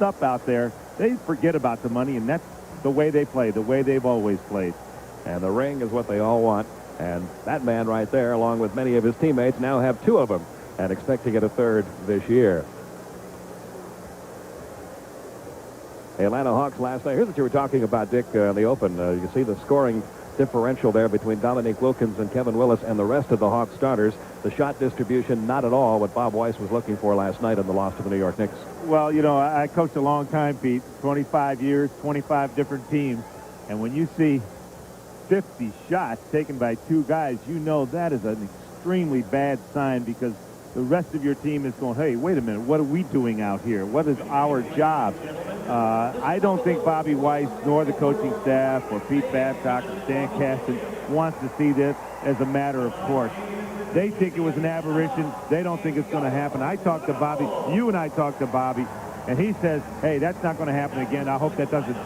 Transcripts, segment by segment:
up out there, they forget about the money, and that's the way they play, the way they've always played. And the ring is what they all want. And that man right there, along with many of his teammates, now have 2 of them and expect to get a 3rd this year. The Atlanta Hawks last night. Here's what you were talking about, Dick, in the Open. You see the scoring differential there between Dominique Wilkins and Kevin Willis and the rest of the Hawks starters. The shot distribution, not at all what Bob Weiss was looking for last night in the loss to the New York Knicks. Well, you know, I coached a long time, Pete, 25 years, 25 different teams. And when you see 50 shots taken by 2 guys, you know that is an extremely bad sign, because the rest of your team is going, hey, wait a minute, what are we doing out here? What is our job? I don't think Bobby Weiss nor the coaching staff or Pete Babcock or Stan Kasten wants to see this as a matter of course. They think it was an aberration. They don't think it's going to happen. I talked to Bobby. You and I talked to Bobby, and he says, hey, that's not going to happen again. I hope that doesn't,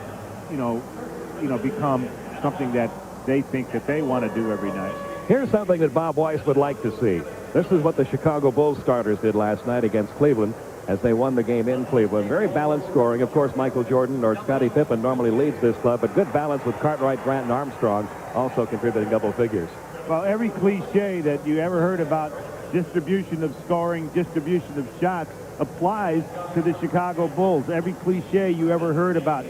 become something that they think that they want to do every night. Here's something that Bob Weiss would like to see. This is what the Chicago Bulls starters did last night against Cleveland as they won the game in Cleveland. Very balanced scoring. Of course, Michael Jordan or Scottie Pippen normally leads this club, but good balance with Cartwright, Grant, and Armstrong also contributing double figures. Well, every cliche that you ever heard about distribution of scoring, distribution of shots applies to the Chicago Bulls. Every cliche you ever heard about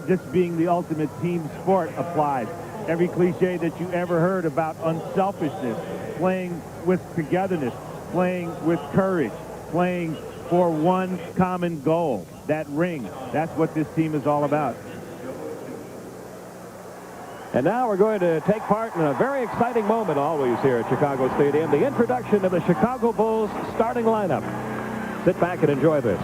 this being the ultimate team sport applies. Every cliche that you ever heard about unselfishness, playing with togetherness, playing with courage, playing for one common goal, that ring. That's what this team is all about. And now we're going to take part in a very exciting moment always here at Chicago Stadium, the introduction of the Chicago Bulls starting lineup. Sit back and enjoy this.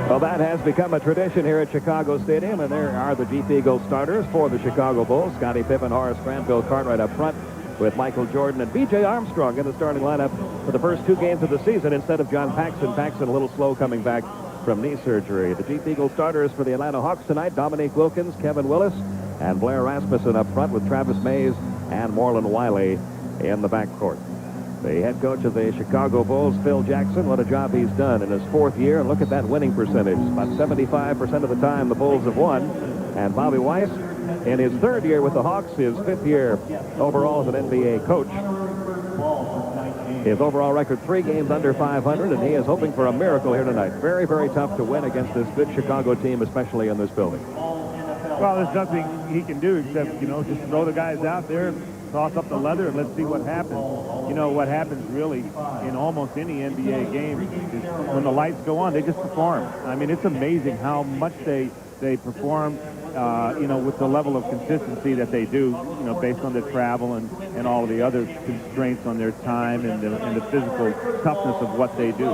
Well, that has become a tradition here at Chicago Stadium, and there are the Jeep Eagles starters for the Chicago Bulls. Scottie Pippen, Horace Grant, Bill Cartwright up front with Michael Jordan and B.J. Armstrong in the starting lineup for the first 2 games of the season instead of John Paxson. Paxson a little slow coming back from knee surgery. The Jeep Eagles starters for the Atlanta Hawks tonight, Dominique Wilkins, Kevin Willis, and Blair Rasmussen up front with Travis Mays and Moreland Wiley in the backcourt. The head coach of the Chicago Bulls, Phil Jackson, what a job he's done in his 4th year. And look at that winning percentage. About 75% of the time the Bulls have won. And Bobby Weiss, in his 3rd year with the Hawks, his 5th year overall as an NBA coach. His overall record, 3 games under 500, and he is hoping for a miracle here tonight. Very, very tough to win against this good Chicago team, especially in this building. Well, there's nothing he can do except, just throw the guys out there, toss up the leather, and let's see what happens. You know, what happens really in almost any NBA game is when the lights go on, they just perform. I mean, it's amazing how much they perform, with the level of consistency that they do, based on the travel and all of the other constraints on their time and the physical toughness of what they do.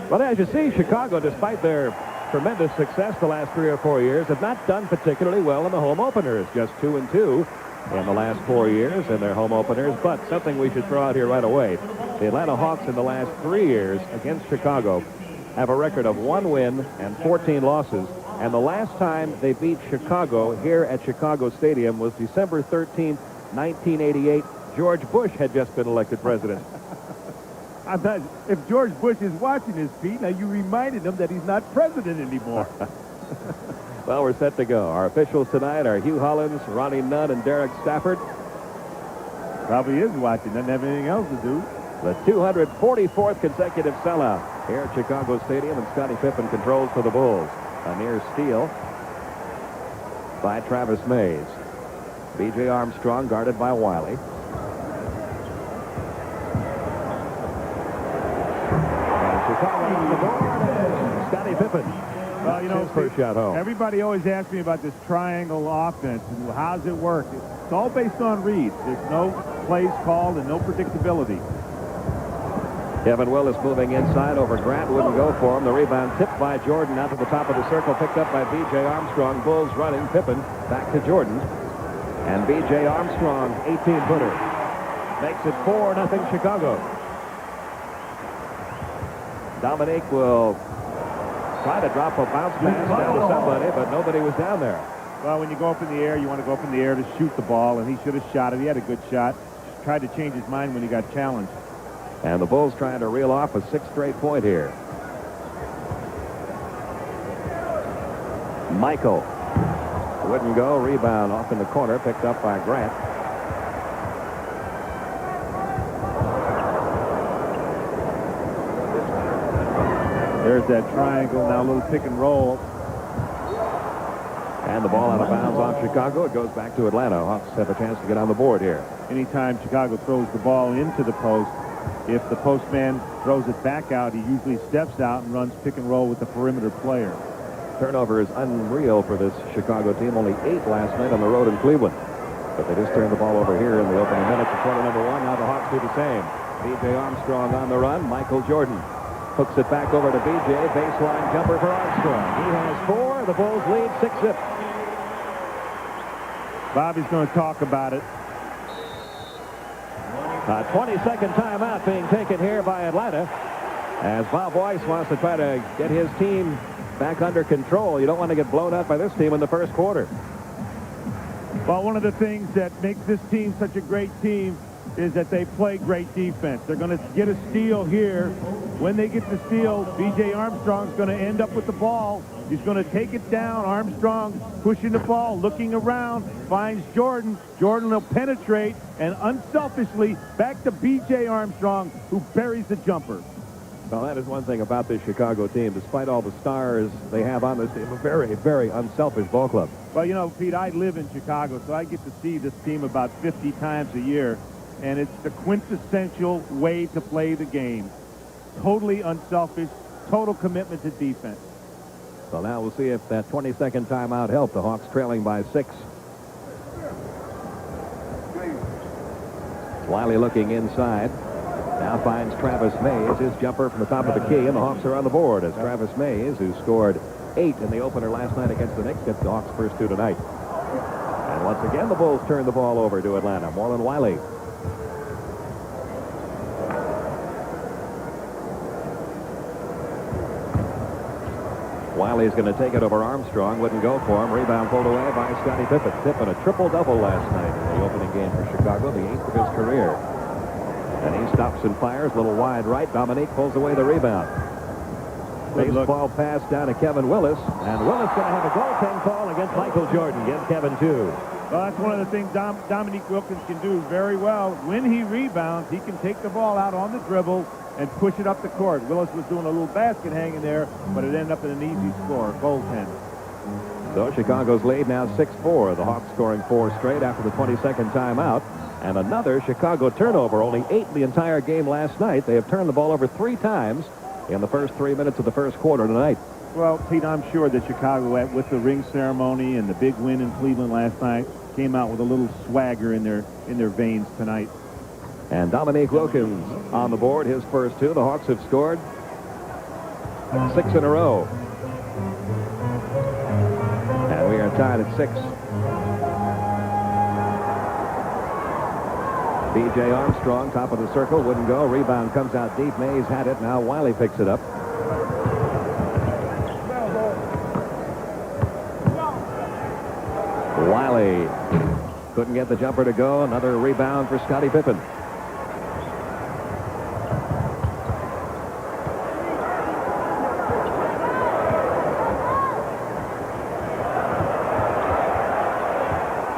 Well, as you see, Chicago, despite their tremendous success the last 3 or 4 years, have not done particularly well in the home openers. Just 2-2 in the last 4 years in their home openers. But something we should throw out here right away. The Atlanta Hawks in the last 3 years against Chicago have a record of 1 win and 14 losses. And the last time they beat Chicago here at Chicago Stadium was December 13th, 1988. George Bush had just been elected president. I bet if George Bush is watching this, Pete, now you reminded him that he's not president anymore. Well, we're set to go. Our officials tonight are Hugh Hollins, Ronnie Nunn, and Derek Stafford. Probably is watching. Doesn't have anything else to do. The 244th consecutive sellout here at Chicago Stadium, and Scottie Pippen controls for the Bulls. A near steal by Travis Mays. B.J. Armstrong guarded by Wiley. And Chicago on the board. Scottie Pippen. Well, you know, his first shot home. Everybody always asks me about this triangle offense and how's it work. It's all based on reads. There's no plays called and no predictability. Kevin Willis moving inside over Grant. Wouldn't go for him. The rebound tipped by Jordan out to the top of the circle. Picked up by B.J. Armstrong. Bulls running. Pippen back to Jordan. And B.J. Armstrong, 18-footer. Makes it 4-0 Chicago. Dominique will try to drop a bounce pass down to somebody, but nobody was down there. Well, when you go up in the air, you want to go up in the air to shoot the ball, and he should have shot it. He had a good shot. Tried to change his mind when he got challenged. And the Bulls trying to reel off a 6th straight point here. Michael wouldn't go. Rebound off in the corner, picked up by Grant. There's that triangle. Now a little pick and roll. And the ball out of bounds on Chicago. It goes back to Atlanta. Hawks have a chance to get on the board here. Anytime Chicago throws the ball into the post, if the postman throws it back out, he usually steps out and runs pick and roll with the perimeter player. Turnover is unreal for this Chicago team. Only 8 last night on the road in Cleveland. But they just turned the ball over here in the opening minutes of quarter number 1. Now the Hawks do the same. B.J. Armstrong on the run. Michael Jordan hooks it back over to B.J. Baseline jumper for Armstrong. He has 4. The Bulls lead 6-zip. Bobby's going to talk about it. A 20-second timeout being taken here by Atlanta as Bob Weiss wants to try to get his team back under control. You don't want to get blown out by this team in the first quarter. Well, one of the things that makes this team such a great team is that they play great defense. They're going to get a steal here. When they get the steal, B.J. Armstrong's going to end up with the ball. He's going to take it down. Armstrong pushing the ball, looking around, finds Jordan. Jordan will penetrate, and unselfishly back to B.J. Armstrong, who buries the jumper. Well, that is one thing about this Chicago team. Despite all the stars they have on this team, a very, very unselfish ball club. Well, you know, Pete, I live in Chicago, so I get to see this team about 50 times a year, and it's the quintessential way to play the game. Totally unselfish, total commitment to defense. So now we'll see if that 20-second timeout helped. The Hawks trailing by 6. Wiley looking inside. Now finds Travis Mays. His jumper from the top of the key, and the Hawks are on the board as Travis Mays, who scored 8 in the opener last night against the Knicks, gets the Hawks' first 2 tonight. And once again, the Bulls turn the ball over to Atlanta. Marlon Wiley. Wiley's going to take it over Armstrong. Wouldn't go for him. Rebound pulled away by Scottie Pippen. Pippen a triple-double last night in the opening game for Chicago, the 8th of his career. And he stops and fires. A little wide right. Dominique pulls away the rebound. Baseball pass down to Kevin Willis. And Willis going to have a goaltending call against Michael Jordan. Gives Kevin 2. Well, that's one of the things Dominique Wilkins can do very well. When he rebounds, he can take the ball out on the dribble and push it up the court. Willis was doing a little basket hanging there, but it ended up in an easy score, goaltend. So Chicago's lead now 6-4. The Hawks scoring 4 straight after the 22nd timeout. And another Chicago turnover, only 8 in the entire game last night. They have turned the ball over 3 times in the first 3 minutes of the first quarter tonight. Well, Pete, I'm sure that Chicago, with the ring ceremony and the big win in Cleveland last night, came out with a little swagger in their veins tonight. And Dominique Wilkins on the board, his first 2. The Hawks have scored 6 in a row. And we are tied at 6. B.J. Armstrong, top of the circle, wouldn't go. Rebound comes out deep. Mays had it. Now Wiley picks it up. Wiley couldn't get the jumper to go. Another rebound for Scottie Pippen.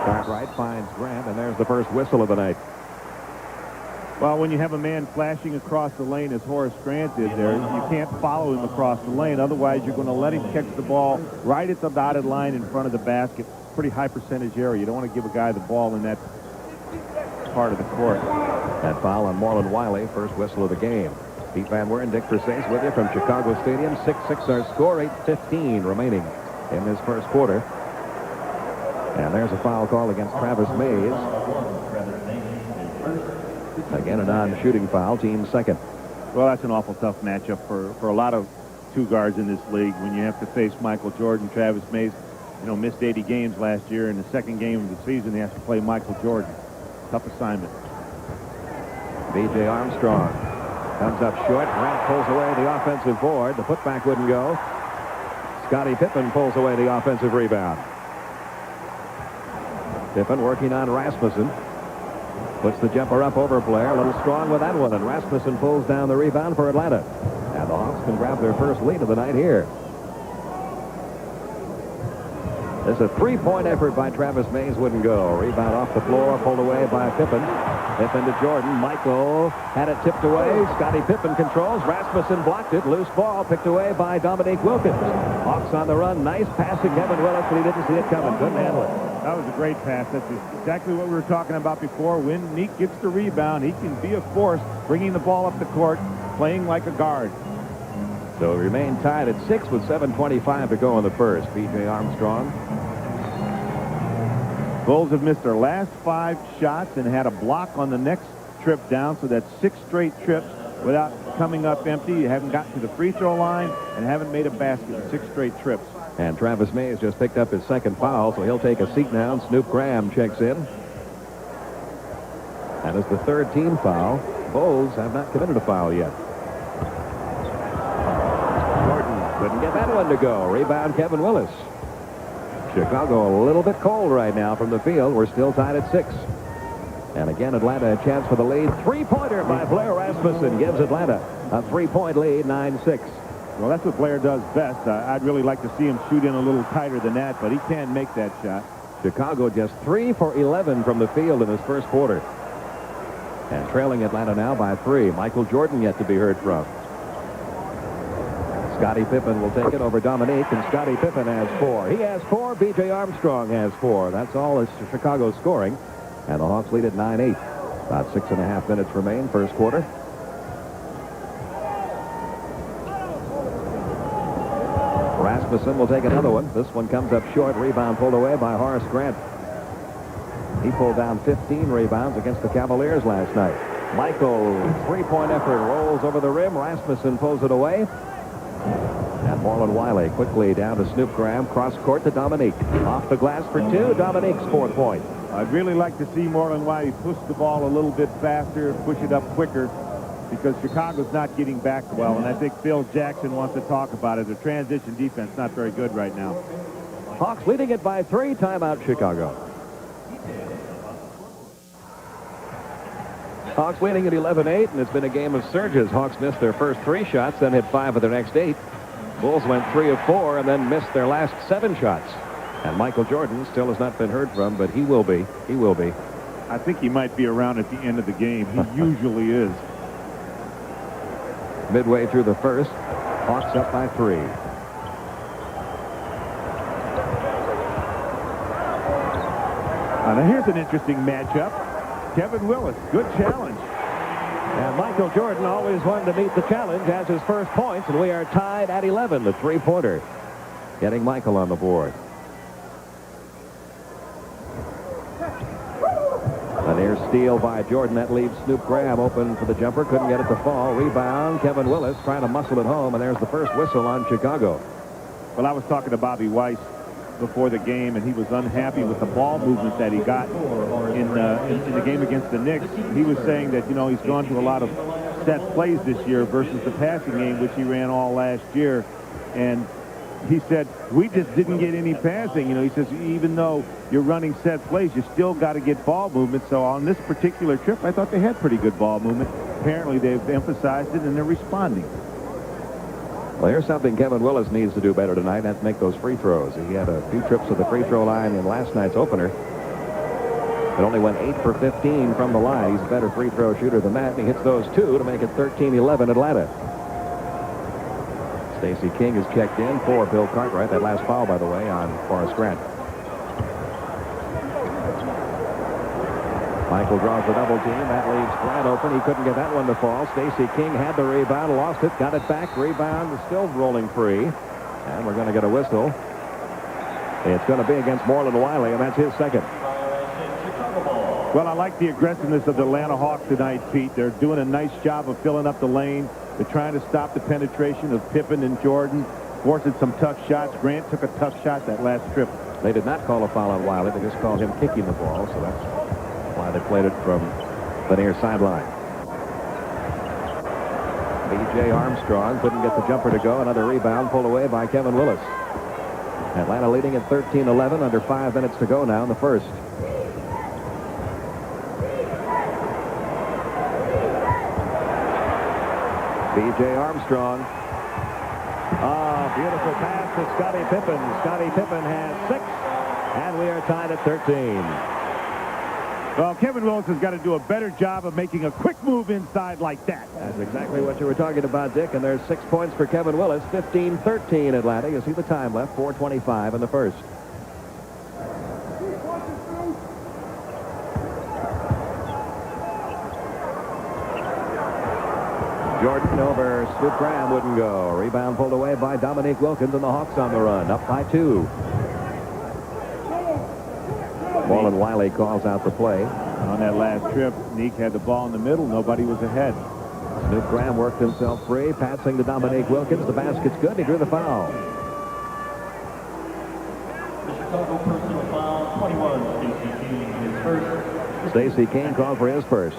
Cartwright finds Grant, and there's the first whistle of the night. Well, when you have a man flashing across the lane as Horace Grant did there, you can't follow him across the lane. Otherwise, you're going to let him catch the ball right at the dotted line in front of the basket. Pretty high percentage area. You don't want to give a guy the ball in that part of the court. That foul on Marlon Wiley, first whistle of the game. Pete Van Weren, Dick Versace with you from Chicago Stadium. 6-6 our score, 8:15 remaining in this first quarter. And there's a foul call against Travis Mays. Again, a non-shooting foul, team second. Well, that's an awful tough matchup for a lot of two guards in this league when you have to face Michael Jordan. Travis Mays, missed 80 games last year. In the second game of the season, he has to play Michael Jordan. Tough assignment. B.J. Armstrong comes up short. Grant pulls away the offensive board. The putback wouldn't go. Scottie Pippen pulls away the offensive rebound. Pippen working on Rasmussen. Puts the jumper up over Blair. A little strong with that one, and Rasmussen pulls down the rebound for Atlanta. And the Hawks can grab their first lead of the night here. This is a three-point effort by Travis Mays. Wouldn't go. Rebound off the floor, pulled away by Pippen. Pippen to Jordan. Michael had it tipped away. Scottie Pippen controls. Rasmussen blocked it. Loose ball picked away by Dominique Wilkins. Hawks on the run. Nice pass to Kevin Willis, but he didn't see it coming. Couldn't handle it. That was a great pass. That's exactly what we were talking about before. When Neek gets the rebound, he can be a force, bringing the ball up the court, playing like a guard. So we remain tied at 6 with 7:25 to go in the first. B.J. Armstrong. Bulls have missed their last 5 shots and had a block on the next trip down, so that's 6 straight trips without coming up empty. You haven't gotten to the free throw line and haven't made a basket in 6 straight trips. And Travis Mays just picked up his second foul, so he'll take a seat now. And Snoop Graham checks in. That is the third team foul. Bulls have not committed a foul yet. Jordan couldn't get that one to go. Rebound, Kevin Willis. Chicago a little bit cold right now from the field. We're still tied at 6. And again, Atlanta a chance for the lead. Three-pointer by Blair Rasmussen gives Atlanta a 3-point lead, 9-6. Well, that's what Blair does best. I'd really like to see him shoot in a little tighter than that, but he can't make that shot. Chicago just 3 for 11 from the field in his first quarter. And trailing Atlanta now by 3. Michael Jordan yet to be heard from. Scottie Pippen will take it over Dominique, and Scottie Pippen has 4. He has 4. B.J. Armstrong has 4. That's all is Chicago scoring. And the Hawks lead at 9-8. About 6.5 minutes remain, first quarter. Rasmussen will take another one. This one comes up short. Rebound pulled away by Horace Grant. He pulled down 15 rebounds against the Cavaliers last night. Michael, three-point effort, rolls over the rim. Rasmussen pulls it away. And Marlon Wiley quickly down to Snoop Graham. Cross court to Dominique. Off the glass for 2. Dominique's 4th point. I'd really like to see Marlon Wiley push the ball a little bit faster, push it up quicker, because Chicago's not getting back well, and I think Phil Jackson wants to talk about it. The transition defense not very good right now. Hawks leading it by 3. Timeout, Chicago. Hawks leading at 11-8, and it's been a game of surges. Hawks missed their first 3 shots, then hit 5 of their next 8. Bulls went 3 of 4, and then missed their last 7 shots. And Michael Jordan still has not been heard from, but he will be. He will be. I think he might be around at the end of the game. He usually is. Midway through the first, Hawks up by 3. Now here's an interesting matchup. Kevin Willis, good challenge. And Michael Jordan always wanted to meet the challenge, has his first points, and we are tied at 11. The three-pointer getting Michael on the board. A near steal by Jordan. That leaves Snoop Graham open for the jumper. Couldn't get it to fall. Rebound. Kevin Willis trying to muscle it home, and there's the first whistle on Chicago. Well, I was talking to Bobby Weiss before the game, and he was unhappy with the ball movement that he got in the game against the Knicks. He was saying that, he's gone to a lot of set plays this year versus the passing game, which he ran all last year. And he said, we just didn't get any passing. He says, even though you're running set plays, you still got to get ball movement. So on this particular trip, I thought they had pretty good ball movement. Apparently, they've emphasized it, and they're responding. Well, here's something Kevin Willis needs to do better tonight. That's make those free throws. He had a few trips to the free throw line in last night's opener. but only went 8 for 15 from the line. He's a better free throw shooter than that, and he hits those 2 to make it 13-11 Atlanta. Stacey King is checked in for Bill Cartwright. That last foul, by the way, on Forrest Grant. Michael draws the double team. That leaves Grant open. He couldn't get that one to fall. Stacey King had the rebound, lost it, got it back. Rebound is still rolling free. And we're going to get a whistle. It's going to be against Moreland Wiley, and that's his second. Well, I like the aggressiveness of the Atlanta Hawks tonight, Pete. They're doing a nice job of filling up the lane. They're trying to stop the penetration of Pippen and Jordan, forcing some tough shots. Grant took a tough shot that last trip. They did not call a foul on Wiley. They just called him kicking the ball, so that's why they played it from the near sideline. B.J. Armstrong couldn't get the jumper to go. Another rebound pulled away by Kevin Willis. Atlanta leading at 13-11, under 5 minutes to go now in the first. B.J. Armstrong. Beautiful pass to Scottie Pippen. Scottie Pippen has 6, and we are tied at 13. Well, Kevin Willis has got to do a better job of making a quick move inside like that. That's exactly what you were talking about, Dick, and there's 6 points for Kevin Willis. 15-13 Atlanta. You see the time left, 4:25 in the first. Jordan over Snoop Graham wouldn't go. Rebound pulled away by Dominique Wilkins, and the Hawks on the run, up by 2. Moreland Wiley calls out the play. On that last trip, Neek had the ball in the middle. Nobody was ahead. Snoop Graham worked himself free, passing to Dominique Wilkins. The basket's good. He drew the foul. The Chicago personal foul, 21, Stacey King, his first. Stacey King called for his first.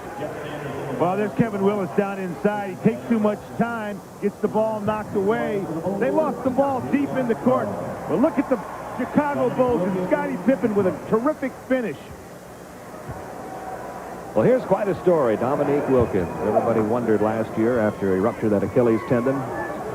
Well, there's Kevin Willis down inside. He takes too much time, gets the ball knocked away. They lost the ball deep in the court. But look at the Chicago Bulls and Scottie Pippen with a terrific finish. Well, here's quite a story. Dominique Wilkins. Everybody wondered last year after he ruptured that Achilles tendon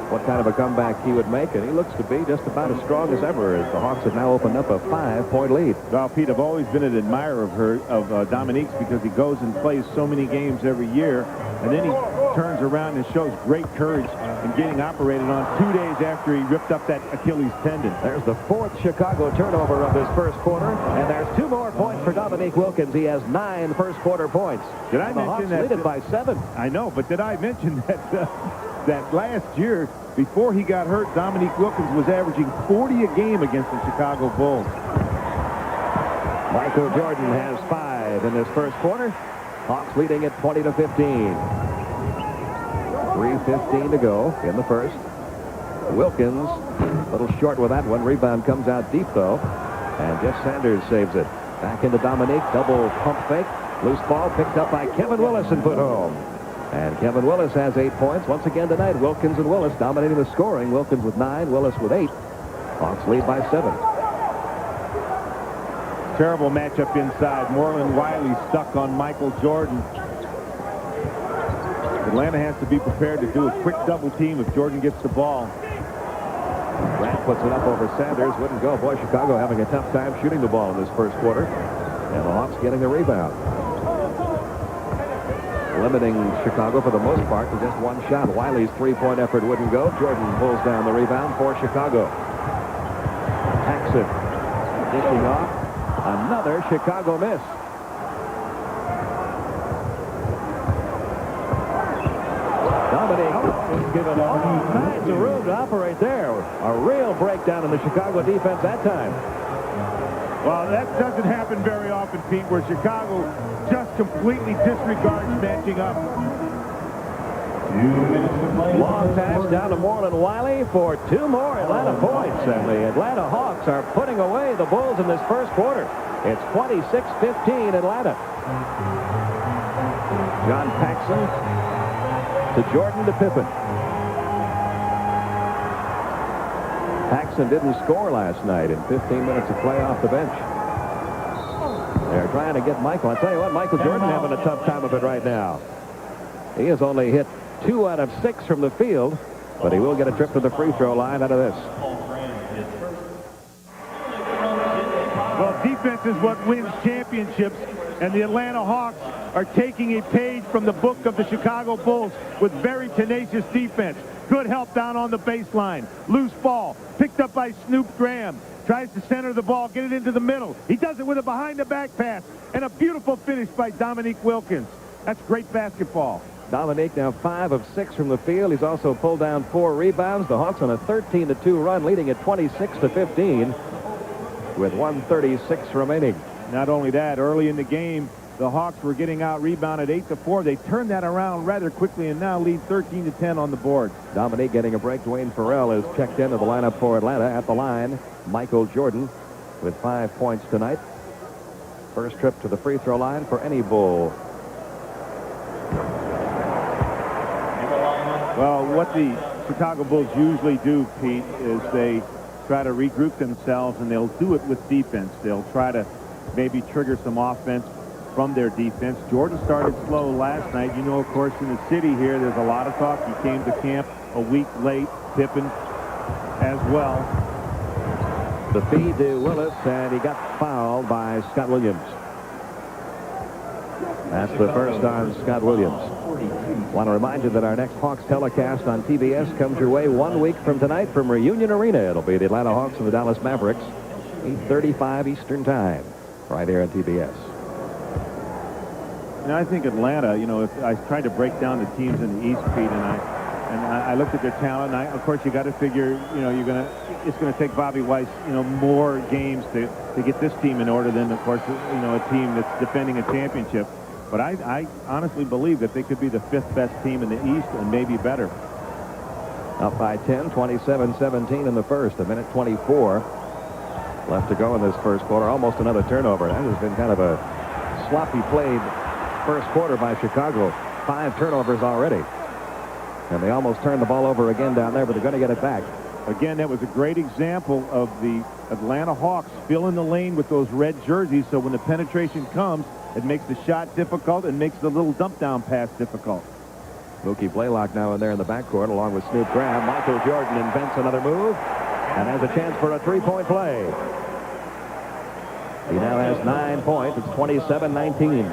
what kind of a comeback he would make, and he looks to be just about as strong as ever as the Hawks have now opened up a 5-point lead. Well, Pete, I've always been an admirer of Dominique's because he goes and plays so many games every year, and then he turns around and shows great courage in getting operated on 2 days after he ripped up that Achilles tendon. There's the 4th Chicago turnover of this first quarter, and there's 2 more points for Dominique Wilkins. He has 9 first-quarter points. Did I the Hawks mention that? lead it by 7. I know, but did I mention that that last year, before he got hurt, Dominique Wilkins was averaging 40 a game against the Chicago Bulls. Michael Jordan has 5 in this first quarter. Hawks leading at 20-15. 3:15 to go in the first. Wilkins, a little short with that one. Rebound comes out deep, though. And Jeff Sanders saves it. Back into Dominique. Double pump fake. Loose ball picked up by Kevin Willis and put home. And Kevin Willis has 8 points. Once again tonight, Wilkins and Willis dominating the scoring. Wilkins with 9, Willis with 8. Hawks lead by 7. Terrible matchup inside. Moreland Wiley stuck on Michael Jordan. Atlanta has to be prepared to do a quick double team if Jordan gets the ball. Grant puts it up over Sanders. Wouldn't go. Boy, Chicago having a tough time shooting the ball in this first quarter. And the Hawks getting the rebound. Limiting Chicago for the most part to just 1 shot. Wiley's 3-point effort wouldn't go. Jordan pulls down the rebound for Chicago. Paxson dishing off. Another Chicago miss. Dominique is given all kinds of room to operate there. A real breakdown in the Chicago defense that time. Well, that doesn't happen very often, Pete, where Chicago just completely disregards matching up. 2 minutes to play. Long pass down to Moreland Wiley for 2 more Atlanta points. And the Atlanta Hawks are putting away the Bulls in this first quarter. It's 26-15 Atlanta. John Paxson to Jordan to Pippen. Paxson didn't score last night in 15 minutes of play off the bench. They're trying to get Michael. I tell you what, Michael Jordan having a tough time of it right now. He has only hit 2 out of 6 from the field, but he will get a trip to the free throw line out of this. Well, defense is what wins championships, and the Atlanta Hawks are taking a page from the book of the Chicago Bulls with very tenacious defense. Good help down on the baseline. Loose ball, picked up by Snoop Graham. Tries to center the ball, get it into the middle. He does it with a behind-the-back pass, and a beautiful finish by Dominique Wilkins. That's great basketball. Dominique now 5 of 6 from the field. He's also pulled down 4 rebounds. The Hawks on a 13-2 run, leading at 26-15 with 1:36 remaining. Not only that, early in the game, the Hawks were getting out-rebounded 8-4. They turned that around rather quickly and now lead 13-10 on the board. Dominique getting a break. Dwayne Farrell is checked into the lineup for Atlanta. At the line, Michael Jordan with 5 points tonight. First trip to the free throw line for any Bull. Well, what the Chicago Bulls usually do, Pete, is they try to regroup themselves, and they'll do it with defense. They'll try to maybe trigger some offense from their defense. Jordan started slow last night. You know, of course, in the city here, there's a lot of talk. He came to camp a week late, Pippen as well. The feed to Willis, and he got fouled by Scott Williams. That's the first on Scott Williams. Want to remind you that our next Hawks telecast on TBS comes your way 1 week from tonight from Reunion Arena. It'll be the Atlanta Hawks and the Dallas Mavericks, 8:35 Eastern Time, right here on TBS. And I think Atlanta, you know, if I tried to break down the teams in the East, Pete, and I looked at their talent. And of course, you got to figure, you know, it's going to take Bobby Weiss, you know, more games to get this team in order than, of course, you know, a team that's defending a championship. But I honestly believe that they could be the 5th best team in the East and maybe better. Up by 10, 27-17 in the first. 1:24 left to go in this first quarter. Almost another turnover. That has been kind of a sloppy played first quarter by Chicago. 5 turnovers already. And they almost turned the ball over again down there, but they're going to get it back. Again, that was a great example of the Atlanta Hawks filling the lane with those red jerseys, so when the penetration comes, it makes the shot difficult and makes the little dump down pass difficult. Mookie Blaylock now in there in the backcourt along with Snoop Graham. Michael Jordan invents another move and has a chance for a 3-point play. He now has 9 points. It's 27-19.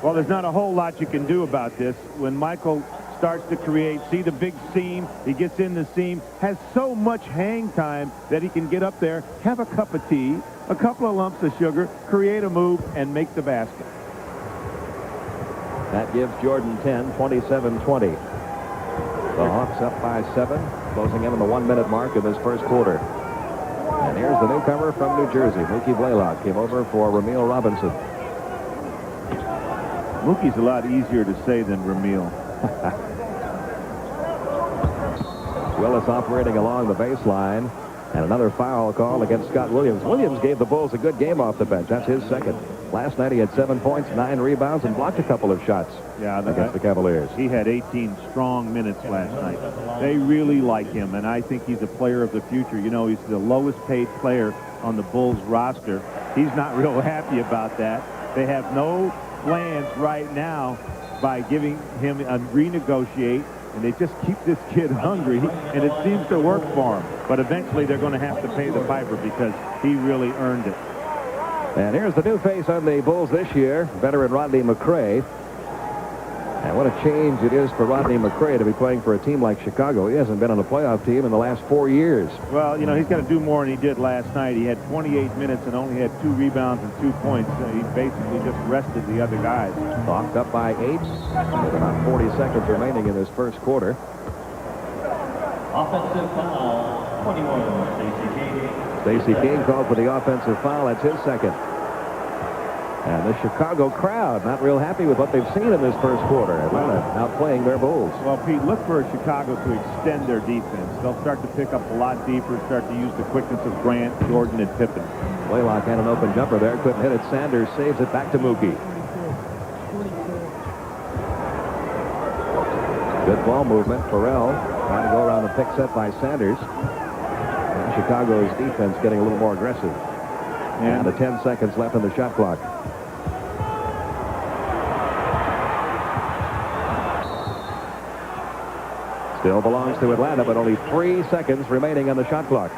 Well, there's not a whole lot you can do about this. When Michael starts to create, see the big seam, he gets in the seam, has so much hang time that he can get up there, have a cup of tea, a couple of lumps of sugar, create a move, and make the basket. That gives Jordan 10, 27-20. The Hawks up by 7, closing in on the 1-minute mark of this first quarter. And here's the newcomer from New Jersey. Mookie Blaylock came over for Ramil Robinson. Mookie's a lot easier to say than Ramil. Willis operating along the baseline, and another foul call against Scott Williams. Williams gave the Bulls a good game off the bench. That's his second. Last night he had 7 points, 9 rebounds, and blocked a couple of shots against the Cavaliers. He had 18 strong minutes last night. They really like him, and I think he's a player of the future. You know, he's the lowest paid player on the Bulls roster. He's not real happy about that. They have no plans right now by giving him a renegotiate, and they just keep this kid hungry, and it seems to work for him. But eventually they're going to have to pay the piper because he really earned it. And here's the new face on the Bulls this year, veteran Rodney McCray. And what a change it is for Rodney McCray to be playing for a team like Chicago. He hasn't been on a playoff team in the last 4 years. Well, you know, he's got to do more than he did last night. He had 28 minutes and only had 2 rebounds and 2 points. He basically just rested the other guys. Locked up by 8 with about 40 seconds remaining in this first quarter. Offensive foul, 21, Stacey King. Stacey King called for the offensive foul. That's his second. And the Chicago crowd not real happy with what they've seen in this first quarter. Atlanta outplaying their Bulls. Well, Pete, look for Chicago to extend their defense. They'll start to pick up a lot deeper, start to use the quickness of Grant, Jordan, and Pippen. Blaylock had an open jumper there. Couldn't hit it. Sanders saves it back to Mookie. Good ball movement. Farrell trying to go around the pick set by Sanders. And Chicago's defense getting a little more aggressive. And the 10 seconds left on the shot clock. Still belongs to Atlanta, but only 3 seconds remaining on the shot clock.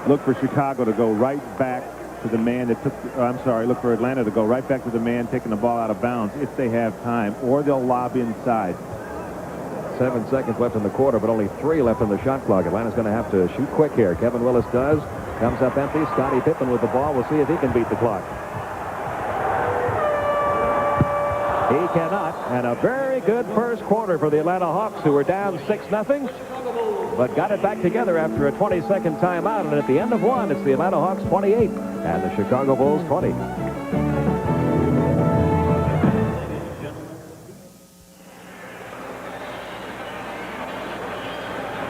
look for Chicago to go right back to the man that took, look for Atlanta to go right back to the man taking the ball out of bounds if they have time, or they'll lob inside. 7 seconds left in the quarter, but only 3 left in the shot clock. Atlanta's going to have to shoot quick here. Kevin Willis does. Comes up empty. Scottie Pippen with the ball. We'll see if he can beat the clock. He cannot. And a very good first quarter for the Atlanta Hawks, who were down 6-0, but got it back together after a 20-second timeout. And at the end of one, it's the Atlanta Hawks 28 and the Chicago Bulls 20.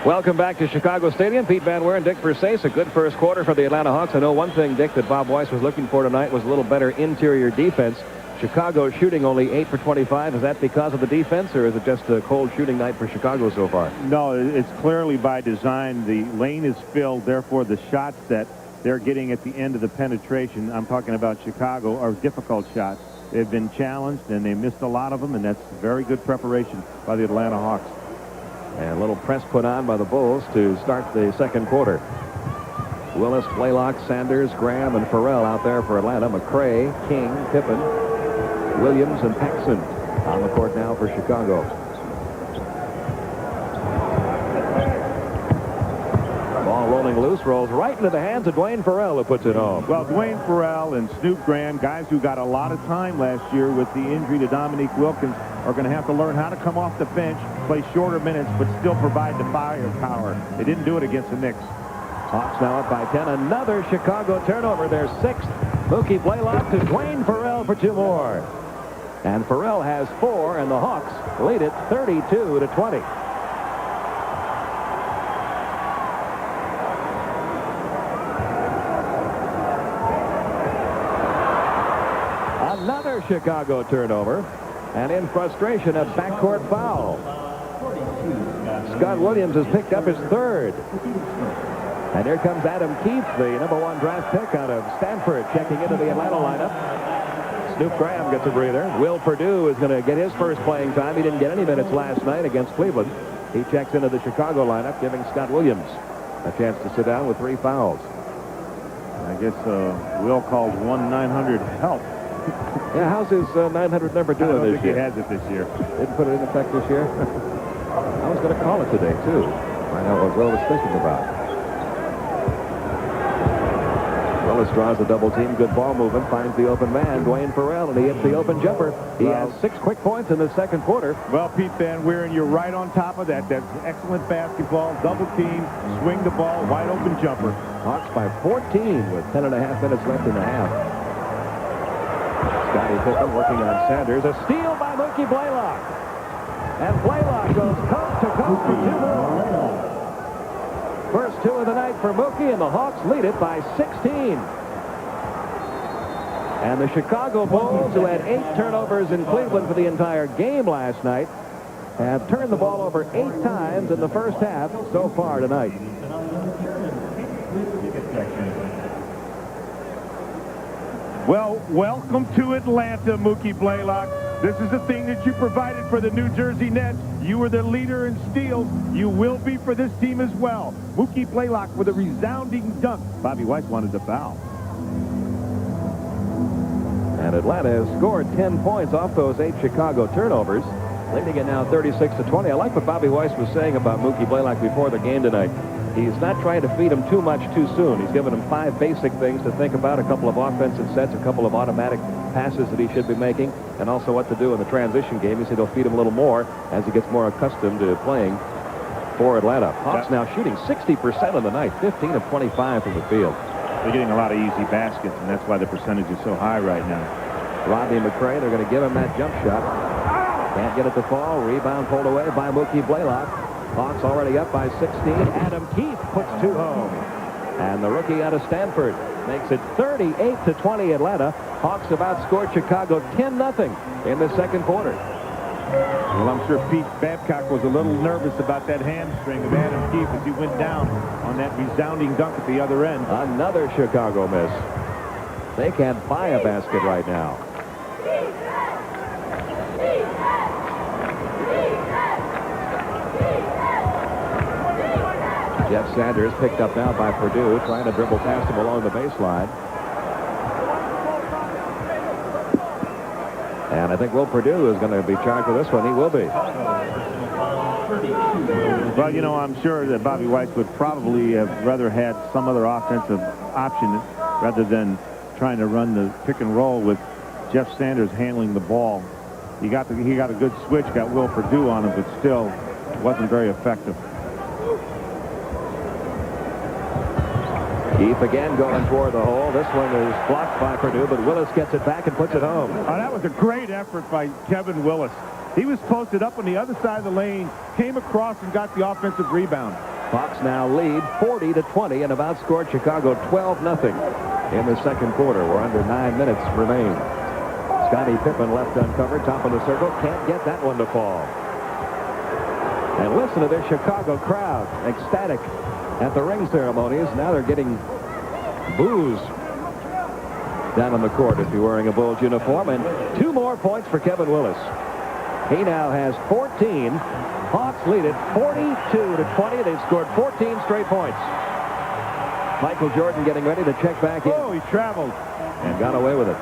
Welcome back to Chicago Stadium. Pete Van Weer and Dick Versace. A good first quarter for the Atlanta Hawks. I know one thing, Dick, that Bob Weiss was looking for tonight was a little better interior defense. Chicago shooting only 8 for 25. Is that because of the defense, or is it just a cold shooting night for Chicago so far? No, it's clearly by design. The lane is filled, therefore the shots that they're getting at the end of the penetration, I'm talking about Chicago, are difficult shots. They've been challenged, and they missed a lot of them, and that's very good preparation by the Atlanta Hawks. And a little press put on by the Bulls to start the second quarter. Willis, Blaylock, Sanders, Graham, and Farrell out there for Atlanta. McRae, King, Pippen, Williams, and Paxson on the court now for Chicago. Ball rolling loose, rolls right into the hands of Dwayne Farrell, who puts it home. Well, Dwayne Farrell and Snoop Graham, guys who got a lot of time last year with the injury to Dominique Wilkins, are going to have to learn how to come off the bench, play shorter minutes, but still provide the firepower. They didn't do it against the Knicks. Hawks now up by 10. Another Chicago turnover. Their 6th. Mookie Blaylock to Dwayne Farrell for 2 more. And Farrell has 4, and the Hawks lead it 32-20. Another Chicago turnover. And in frustration, a backcourt foul. Scott Williams has picked up his 3rd. And here comes Adam Keefe, the #1 draft pick out of Stanford, checking into the Atlanta lineup. Snoop Graham gets a breather. Will Perdue is going to get his first playing time. He didn't get any minutes last night against Cleveland. He checks into the Chicago lineup, giving Scott Williams a chance to sit down with 3 fouls. I guess Will called 1-900 help. Yeah, how's his 900 number doing I don't this think year? he has it this year. Didn't put it in effect this year? I was going to call it today, too. Find out what Will was thinking about. Willis draws the double team. Good ball movement. Finds the open man, Dwayne Farrell, and he hits the open jumper. He has 6 quick points in the second quarter. Well, Pete Van Weeren, you're right on top of that. That's excellent basketball. Double team, swing the ball, wide open jumper. Hawks by 14 with 10.5 minutes left in the half. Scottie Pippen working on Sanders. A steal by Mookie Blaylock. And Blaylock goes coast to coast for 2 more. First 2 of the night for Mookie, and the Hawks lead it by 16. And the Chicago Bulls, who had 8 turnovers in Cleveland for the entire game last night, have turned the ball over 8 times in the first half so far tonight. Well, welcome to Atlanta, Mookie Blaylock. This is the thing that you provided for the New Jersey Nets. You were the leader in steals. You will be for this team as well. Mookie Blaylock with a resounding dunk. Bobby Weiss wanted to foul. And Atlanta has scored 10 points off those 8 Chicago turnovers, leading it now 36-20. I like what Bobby Weiss was saying about Mookie Blaylock before the game tonight. He's not trying to feed him too much too soon. He's given him 5 basic things to think about, a couple of offensive sets, a couple of automatic passes that he should be making, and also what to do in the transition game. He said he'll feed him a little more as he gets more accustomed to playing for Atlanta. Hawks now shooting 60% of the night, 15 of 25 from the field. They're getting a lot of easy baskets, and that's why the percentage is so high right now. Rodney McRae, they're going to give him that jump shot. Can't get it to fall. Rebound pulled away by Mookie Blaylock. Hawks already up by 16. Adam Keefe puts 2 home. And the rookie out of Stanford makes it 38-20 Atlanta. Hawks have outscored Chicago 10-0 in the second quarter. Well, I'm sure Pete Babcock was a little nervous about that hamstring of Adam Keefe as he went down on that resounding dunk at the other end. Another Chicago miss. They can't buy a basket right now. Jeff Sanders picked up now by Purdue, trying to dribble past him along the baseline. And I think Will Purdue is going to be charged with this one. He will be. Well, you know, I'm sure that Bobby Weiss would probably have rather had some other offensive option rather than trying to run the pick and roll with Jeff Sanders handling the ball. He got a good switch, got Will Purdue on him, but still wasn't very effective. Keith again going toward the hole. This one is blocked by Purdue, but Willis gets it back and puts it home. Oh, that was a great effort by Kevin Willis. He was posted up on the other side of the lane, came across and got the offensive rebound. Hawks now lead 40-20 and have outscored Chicago 12-0 in the second quarter. We're under 9 minutes remain. Scottie Pippen left uncovered, top of the circle. Can't get that one to fall. And listen to this Chicago crowd, ecstatic at the ring ceremonies. Now they're getting boos down on the court if you're wearing a Bulls uniform. And 2 more points for Kevin Willis. He now has 14. Hawks lead it 42-20. They've scored 14 straight points. Michael Jordan getting ready to check back in. Oh, he traveled. And got away with it.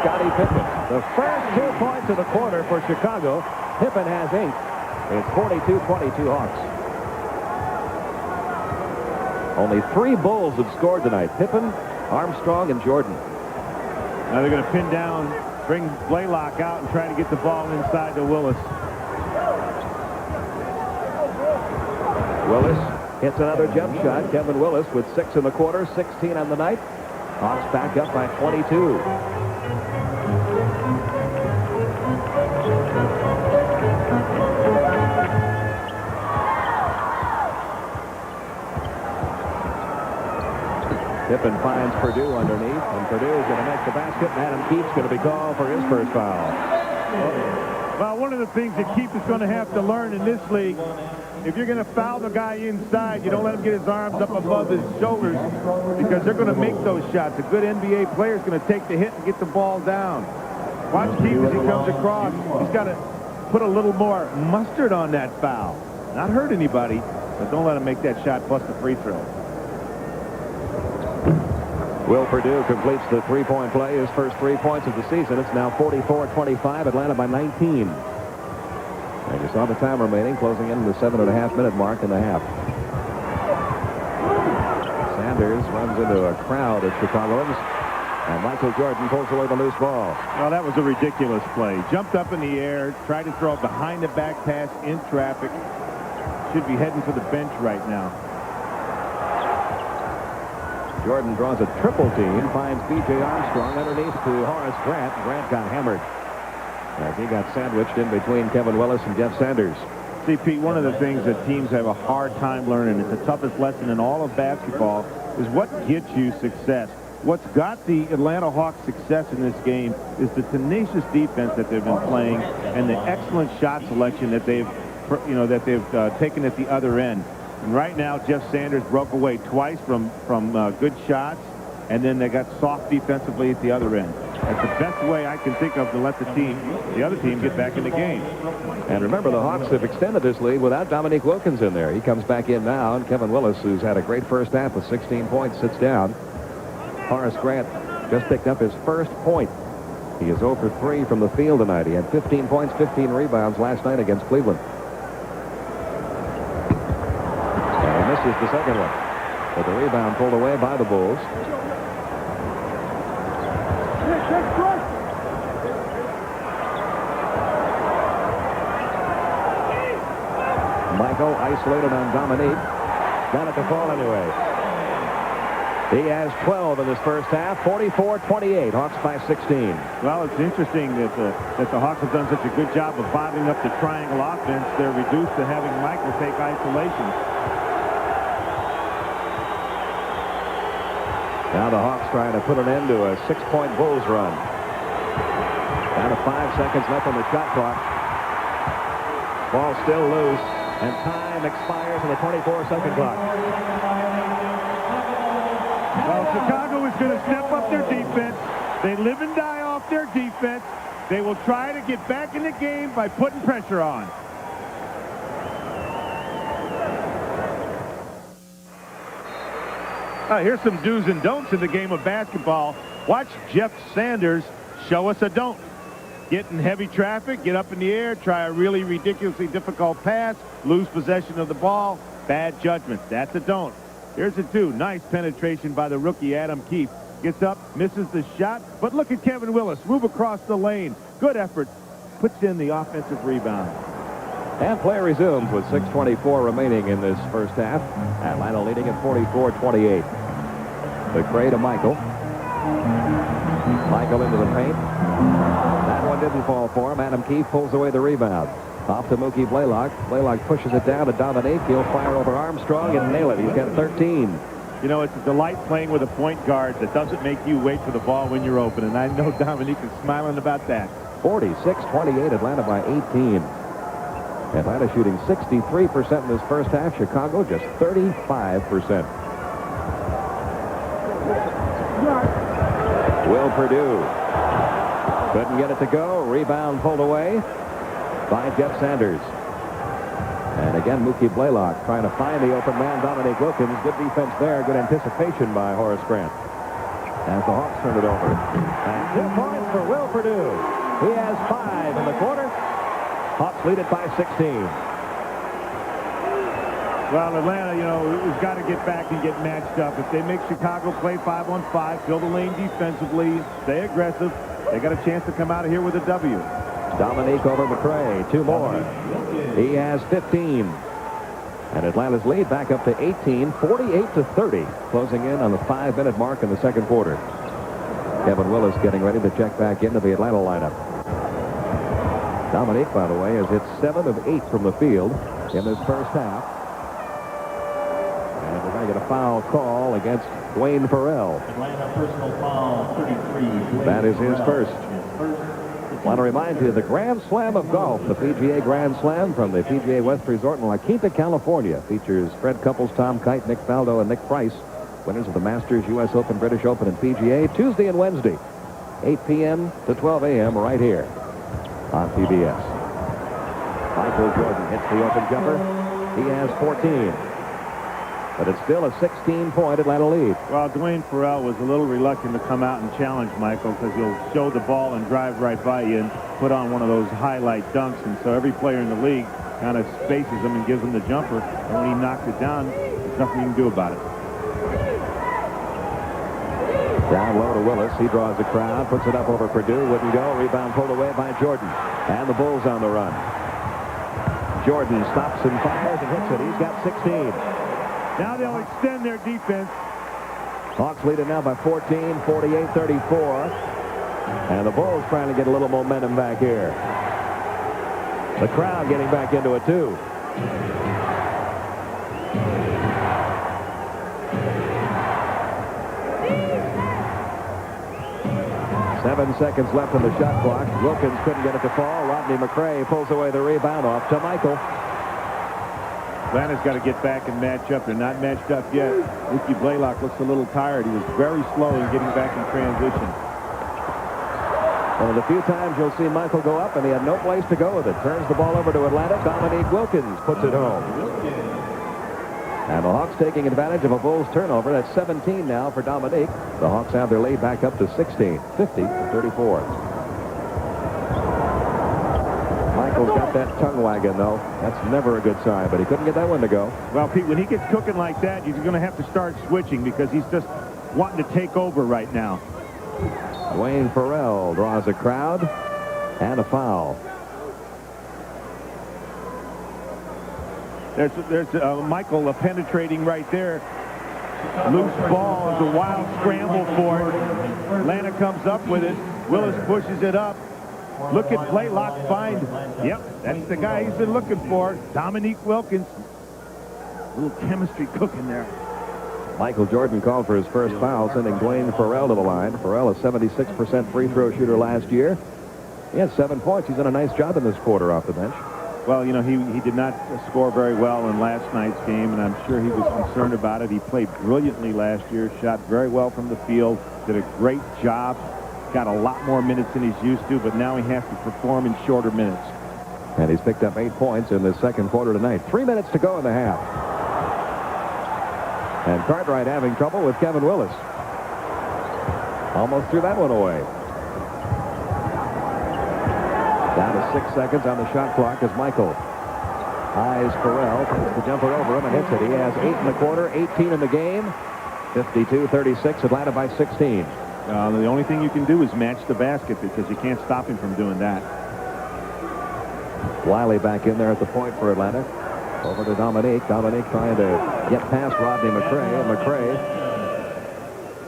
Scottie Pippen. The first 2 points of the quarter for Chicago. Pippen has 8. It's 42-22 Hawks. Only 3 Bulls have scored tonight. Pippen, Armstrong, and Jordan. Now they're going to pin down, bring Blaylock out and try to get the ball inside to Willis. Willis hits another jump shot. Kevin Willis with 6 in the quarter, 16 on the night. Hawks back up by 22. Pippen finds Purdue underneath, and Purdue is going to make the basket, and Adam Keefe's going to be called for his first foul. Well, one of the things that Keefe is going to have to learn in this league, if you're going to foul the guy inside, you don't let him get his arms up above his shoulders because they're going to make those shots. A good NBA player is going to take the hit and get the ball down. Watch Keefe as he comes across. He's got to put a little more mustard on that foul. Not hurt anybody, but don't let him make that shot plus the free throw. Will Purdue completes the three-point play, his first 3 points of the season. It's now 44-25, Atlanta by 19. And you saw the time remaining, closing in the 7.5-minute mark in the half. Sanders runs into a crowd of Chicagoans, and Michael Jordan pulls away the loose ball. Well, that was a ridiculous play. Jumped up in the air, tried to throw a behind-the-back pass in traffic. Should be heading for the bench right now. Jordan draws a triple team, finds B.J. Armstrong underneath to Horace Grant. Grant got hammered as he got sandwiched in between Kevin Willis and Jeff Sanders. See, Pete, one of the things that teams have a hard time learning, it's the toughest lesson in all of basketball, is what gets you success. What's got the Atlanta Hawks success in this game is the tenacious defense that they've been playing and the excellent shot selection that they've taken at the other end. And right now, Jeff Sanders broke away twice from good shots, and then they got soft defensively at the other end. That's the best way I can think of to let the other team get back in the game. And remember, the Hawks have extended this lead without Dominique Wilkins in there. He comes back in now, and Kevin Willis, who's had a great first half with 16 points, sits down. Horace Grant just picked up his first point. He is 0 for 3 from the field tonight. He had 15 points, 15 rebounds last night against Cleveland. Is the second one, but the rebound pulled away by the Bulls. Michael isolated on Dominique. Got it to fall anyway. He has 12 in this first half, 44-28. Hawks by 16. Well, it's interesting that the Hawks have done such a good job of bottling up the triangle offense. They're reduced to having Michael take isolation. Now the Hawks trying to put an end to a 6-point Bulls run. Down to 5 seconds left on the shot clock. Ball still loose, and time expires on the 24-second clock. Well, Chicago is going to step up their defense. They live and die off their defense. They will try to get back in the game by putting pressure on. Here's some do's and don'ts in the game of basketball. Watch Jeff Sanders show us a don't. Get in heavy traffic, get up in the air, try a really ridiculously difficult pass, lose possession of the ball, bad judgment. That's a don't. Here's a do. Nice penetration by the rookie Adam Keefe. Gets up, misses the shot, but look at Kevin Willis move across the lane. Good effort. Puts in the offensive rebound. And play resumes with 6:24 remaining in this first half. Atlanta leading at 44-28. McRae to Michael. Michael into the paint. That one didn't fall for him. Adam Keefe pulls away the rebound. Off to Mookie Blaylock. Blaylock pushes it down to Dominique. He'll fire over Armstrong and nail it. He's got 13. You know, it's a delight playing with a point guard that doesn't make you wait for the ball when you're open. And I know Dominique is smiling about that. 46-28, Atlanta by 18. Atlanta shooting 63% in this first half. Chicago just 35%. Will Perdue couldn't get it to go. Rebound pulled away by Jeff Sanders. And again, Mookie Blaylock trying to find the open man, Dominique Wilkins. Good defense there. Good anticipation by Horace Grant. As the Hawks turn it over. And 2 points for Will Perdue. He has 5 in the quarter. Hawks lead it by 16. Well, Atlanta, you know, has got to get back and get matched up. If they make Chicago play 5-on-5, fill the lane defensively, stay aggressive, they got a chance to come out of here with a W. Dominique over McRae. 2 more. He has 15. And Atlanta's lead back up to 18, 48-30, closing in on the 5-minute mark in the second quarter. Kevin Willis getting ready to check back into the Atlanta lineup. Dominique, by the way, has hit 7 of 8 from the field in this first half. And we're going to get a foul call against Dwayne Farrell. Atlanta personal foul 33. That is his first. I want to remind you of the Grand Slam of golf, the PGA Grand Slam from the PGA West Resort in La Quinta, California. Features Fred Couples, Tom Kite, Nick Faldo, and Nick Price, winners of the Masters, U.S. Open, British Open, and PGA, Tuesday and Wednesday, 8 p.m. to 12 a.m. right here on PBS. Michael Jordan hits the open jumper. He has 14. But it's still a 16-point Atlanta lead. Well, Dwayne Farrell was a little reluctant to come out and challenge Michael because he'll show the ball and drive right by you and put on one of those highlight dunks. And so every player in the league kind of spaces him and gives him the jumper. And when he knocks it down, there's nothing you can do about it. Down low to Willis. He draws the crowd, puts it up over Perdue. Wouldn't go. Rebound pulled away by Jordan. And the Bulls on the run. Jordan stops and fires and hits it. He's got 16. Now they'll extend their defense. Hawks lead it now by 14, 48-34. And the Bulls trying to get a little momentum back here. The crowd getting back into it, too. Seven seconds left on the shot clock. Wilkins couldn't get it to fall. Rodney McRae pulls away the rebound off to Michael. Atlanta's got to get back and match up. They're not matched up yet. Mookie Blaylock looks a little tired. He was very slow in getting back in transition. One of the few times you'll see Michael go up, and he had no place to go with it. Turns the ball over to Atlanta. Dominique Wilkins puts it home. And the Hawks taking advantage of a Bulls turnover. That's 17 now for Dominique. The Hawks have their lead back up to 16, 50-34. Michael's got that tongue wagging, though. That's never a good sign, but he couldn't get that one to go. Well, Pete, when he gets cooking like that, you're going to have to start switching because he's just wanting to take over right now. Dwayne Farrell draws a crowd and a foul. There's Michael penetrating right there. Loose ball is a wild scramble for it. Atlanta comes up with it. Willis pushes it up. Look at Blaylock find. Yep, that's the guy he's been looking for. Dominique Wilkins. A little chemistry cooking there. Michael Jordan called for his first foul, sending Dwayne Farrell to the line. Farrell, a 76% free throw shooter last year. He had 7 points. He's done a nice job in this quarter off the bench. Well, you know, he did not score very well in last night's game, and I'm sure he was concerned about it. He played brilliantly last year, shot very well from the field, did a great job, got a lot more minutes than he's used to, but now he has to perform in shorter minutes. And he's picked up 8 points in the second quarter tonight. 3 minutes to go in the half. And Cartwright having trouble with Kevin Willis. Almost threw that one away. Down to 6 seconds on the shot clock as Michael eyes Farrell, takes the jumper over him and hits it. He has 8 in the quarter, 18 in the game. 52-36, Atlanta by 16. The only thing you can do is match the basket because you can't stop him from doing that. Wiley back in there at the point for Atlanta. Over to Dominique. Dominique trying to get past Rodney McCray. And McCray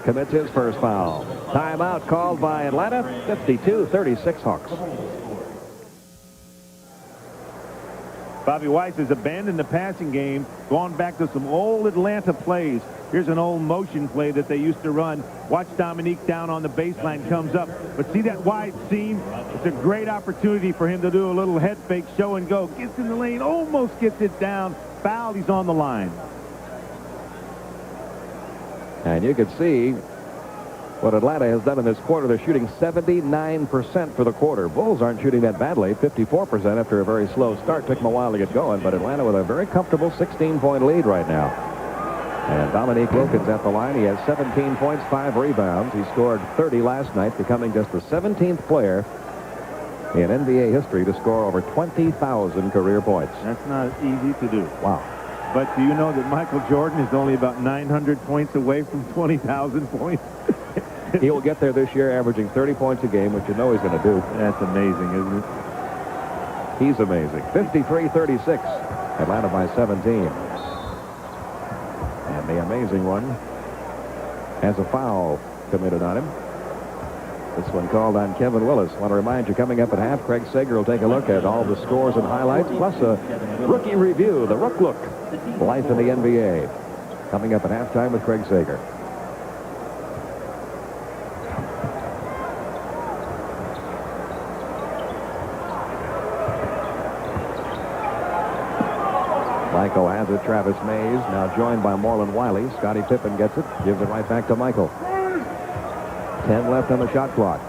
commits his first foul. Timeout called by Atlanta. 52-36 Hawks. Bobby Weiss has abandoned the passing game, gone back to some old Atlanta plays. Here's an old motion play that they used to run. Watch Dominique down on the baseline, comes up. But see that wide seam? It's a great opportunity for him to do a little head fake, show and go. Gets in the lane, almost gets it down. Foul, he's on the line. And you can see what Atlanta has done in this quarter. They're shooting 79% for the quarter. Bulls aren't shooting that badly. 54% after a very slow start. Took them a while to get going, but Atlanta with a very comfortable 16-point lead right now. And Dominique Wilkins at the line. He has 17 points, 5 rebounds. He scored 30 last night, becoming just the 17th player in NBA history to score over 20,000 career points. That's not easy to do. Wow. But do you know that Michael Jordan is only about 900 points away from 20,000 points? He will get there this year, averaging 30 points a game, which you know he's going to do. That's amazing, isn't it? He's amazing. 53-36. Atlanta by 17. And the amazing one has a foul committed on him. This one called on Kevin Willis. I want to remind you, coming up at half, Craig Sager will take a look at all the scores and highlights, plus a rookie review, the Rook Look, Life in the NBA. Coming up at halftime with Craig Sager. Michael has it. Travis Mays now joined by Marlon Wiley. Scottie Pippen gets it. Gives it right back to Michael. 10 left on the shot clock.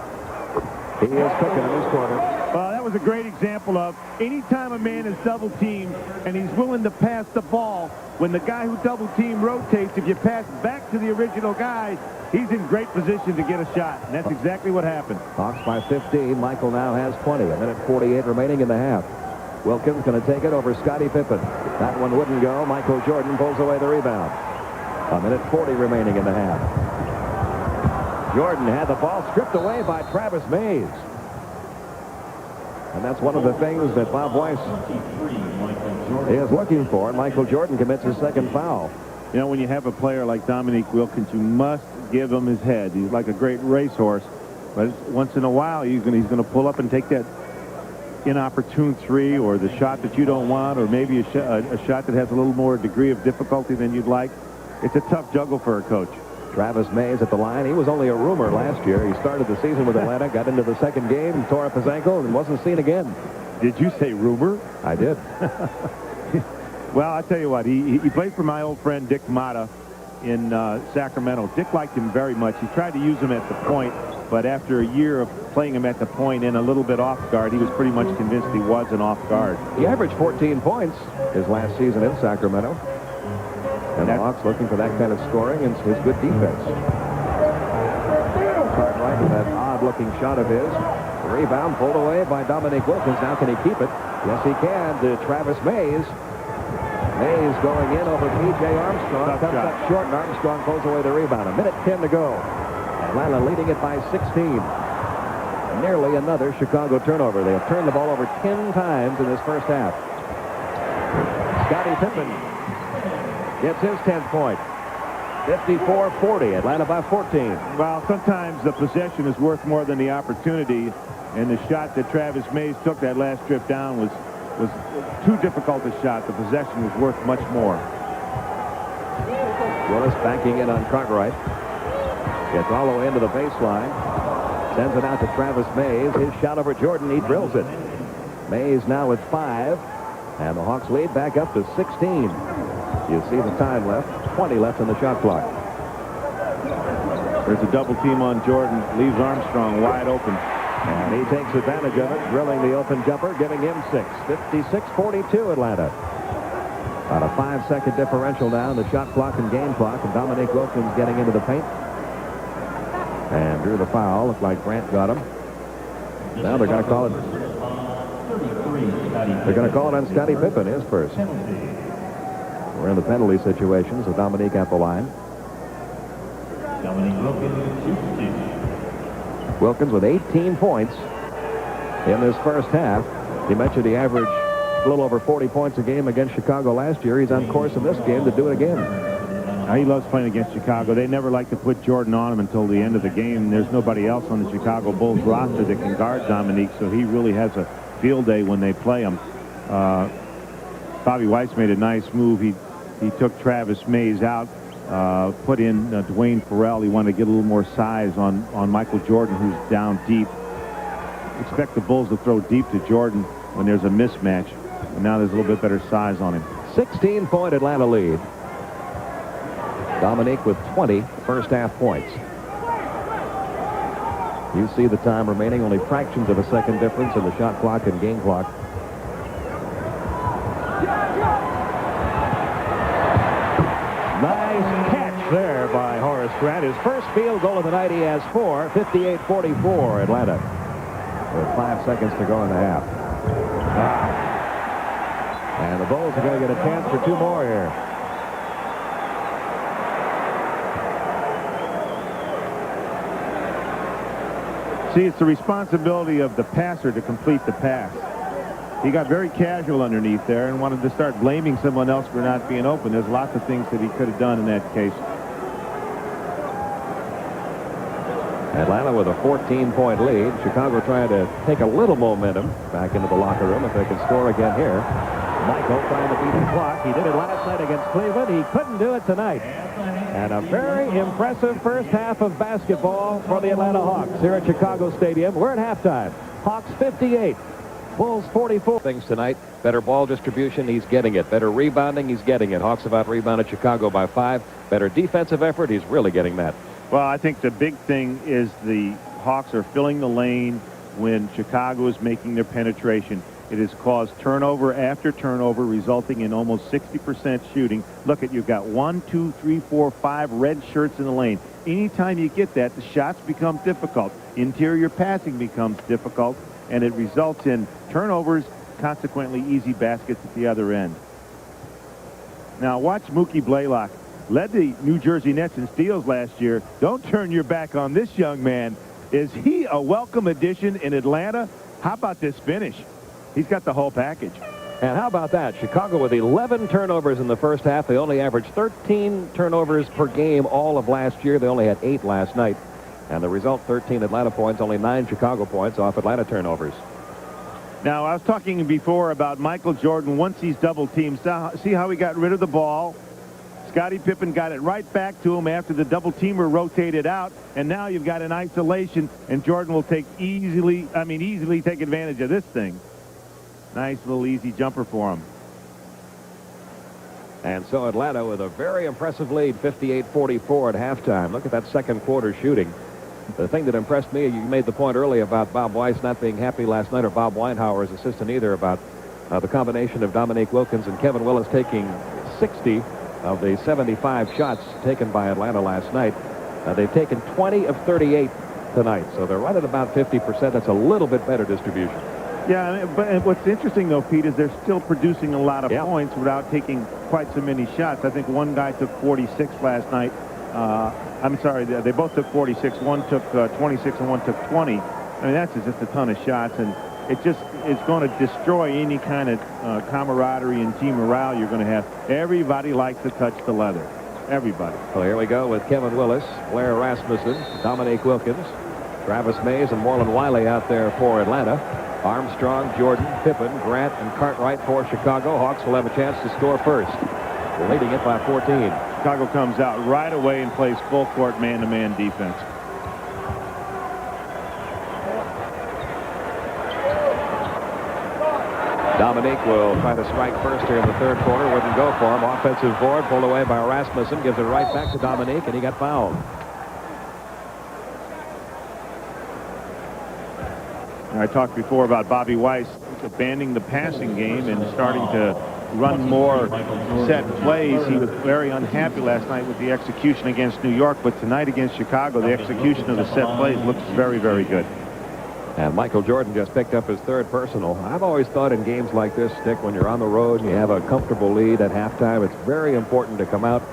He is cooking in this quarter. Well, that was a great example of anytime a man is double teamed and he's willing to pass the ball, when the guy who double team rotates, if you pass back to the original guy, he's in great position to get a shot. And that's exactly what happened. Hawks by 15. Michael now has 20. A minute 48 remaining in the half. Wilkins going to take it over Scottie Pippen. That one wouldn't go. Michael Jordan pulls away the rebound. A minute 40 remaining in the half. Jordan had the ball stripped away by Travis Mays. And that's one of the things that Bob Weiss is looking for. Michael Jordan commits his second foul. You know, when you have a player like Dominique Wilkins, you must give him his head. He's like a great racehorse. But once in a while, he's going to pull up and take that inopportune three, or the shot that you don't want, or maybe a shot that has a little more degree of difficulty than you'd like. It's a tough juggle for a coach. Travis Mays at the line. He was only a rumor last year. He started the season with Atlanta, got into the second game, tore up his ankle, and wasn't seen again. Did you say rumor? I did. Well, I tell you what, he played for my old friend Dick Motta in Sacramento. Dick liked him very much. He tried to use him at the point, but after a year of playing him at the point and a little bit off guard, he was pretty much convinced he wasn't off guard. He averaged 14 points his last season in Sacramento. And the Hawks looking for that kind of scoring and his good defense. Cartwright with that odd-looking shot of his. The rebound pulled away by Dominique Wilkins. Now can he keep it? Yes, he can. To Travis Mays. Mays going in over P.J. Armstrong. Comes up short, and Armstrong pulls away the rebound. A minute 10 to go. Atlanta leading it by 16. Nearly another Chicago turnover. They have turned the ball over 10 times in this first half. Scottie Pippen gets his 10th point. 54-40. Atlanta by 14. Well, sometimes the possession is worth more than the opportunity, and the shot that Travis Mays took that last trip down was too difficult a shot. The possession was worth much more. Willis backing in on Cartwright. Gets all the way into the baseline. Sends it out to Travis Mays. His shot over Jordan. He drills it. Mays now with 5. And the Hawks lead back up to 16. You see the time left. 20 left on the shot clock. There's a double team on Jordan. Leaves Armstrong wide open. And he takes advantage of it, drilling the open jumper, giving him 6. 56-42 Atlanta. About a 5-second differential now in the shot clock and game clock, and Dominique Wilkins getting into the paint. And drew the foul. Looked like Grant got him. Now they're going to call it. They're going to call it on Scottie Pippen, his first. We're in the penalty situation, so Dominique at the line. Dominique Wilkins shoots 2. Wilkins with 18 points in this first half. You mentioned he averaged a little over 40 points a game against Chicago last year. He's on course in this game to do it again. He loves playing against Chicago. They never like to put Jordan on him until the end of the game. There's nobody else on the Chicago Bulls roster that can guard Dominique, so he really has a field day when they play him. Bobby Weiss made a nice move. He took Travis Mays out, put in Dwayne Farrell. He wanted to get a little more size on Michael Jordan, who's down deep. Expect the Bulls to throw deep to Jordan when there's a mismatch, and now there's a little bit better size on him. 16-point Atlanta lead. Dominique with 20 first half points. You see the time remaining, only fractions of a second difference in the shot clock and game clock. Nice catch there by Horace Grant. His first field goal of the night. He has 4. 58-44 Atlanta. With 5 seconds to go in the half. And the Bulls are going to get a chance for 2 more here. See, it's the responsibility of the passer to complete the pass. He got very casual underneath there and wanted to start blaming someone else for not being open. There's lots of things that he could have done in that case. Atlanta with a 14-point lead. Chicago trying to take a little momentum back into the locker room if they can score again here. Michael trying to beat the clock. He did it last night against Cleveland. He couldn't do it tonight. And a very impressive first half of basketball for the Atlanta Hawks here at Chicago Stadium. We're at halftime. Hawks 58. Bulls 44. Things tonight. Better ball distribution. He's getting it. Better rebounding. He's getting it. Hawks have out-rebounded Chicago by 5. Better defensive effort. He's really getting that. Well, I think the big thing is the Hawks are filling the lane when Chicago is making their penetration. It has caused turnover after turnover, resulting in almost 60% shooting. Look at, you've got 1, 2, 3, 4, 5 red shirts in the lane. Anytime you get that, the shots become difficult. Interior passing becomes difficult, and it results in turnovers, consequently easy baskets at the other end. Now watch Mookie Blaylock. Led the New Jersey Nets in steals last year. Don't turn your back on this young man. Is he a welcome addition in Atlanta? How about this finish? He's got the whole package. And how about that? Chicago with 11 turnovers in the first half. They only averaged 13 turnovers per game all of last year. They only had 8 last night. And the result, 13 Atlanta points, only 9 Chicago points off Atlanta turnovers. Now, I was talking before about Michael Jordan. Once he's double teamed, see how he got rid of the ball? Scottie Pippen got it right back to him after the double teamer rotated out, and now you've got an isolation, and Jordan will easily take advantage of this thing. Nice little easy jumper for him. And so Atlanta with a very impressive lead, 58-44 at halftime. Look at that second quarter shooting. The thing that impressed me, you made the point earlier about Bob Weiss not being happy last night, or Bob Weinhauer's assistant either, about the combination of Dominique Wilkins and Kevin Willis taking 60 of the 75 shots taken by Atlanta last night. They've taken 20 of 38 tonight, so they're right at about 50%. That's a little bit better distribution. Yeah, but what's interesting, though, Pete, is they're still producing a lot of points without taking quite so many shots. I think one guy took 46 last night. I'm sorry, they both took 46. One took 26 and one took 20. I mean, that's just a ton of shots, and it just is going to destroy any kind of camaraderie and team morale you're going to have. Everybody likes to touch the leather. Everybody. Well, here we go with Kevin Willis, Blair Rasmussen, Dominique Wilkins, Travis Mays, and Morlon Wiley out there for Atlanta. Armstrong, Jordan, Pippen, Grant, and Cartwright for Chicago. Hawks will have a chance to score first. They're leading it by 14. Chicago comes out right away and plays full court man-to-man defense. Dominique will try to strike first here in the third quarter. Wouldn't go for him. Offensive board pulled away by Rasmussen. Gives it right back to Dominique, and he got fouled. I talked before about Bobby Weiss abandoning the passing game and starting to run more set plays. He was very unhappy last night with the execution against New York, but tonight against Chicago, the execution of the set plays looks very, very good. And Michael Jordan just picked up his third personal. I've always thought in games like this, Dick, when you're on the road and you have a comfortable lead at halftime, it's very important to come out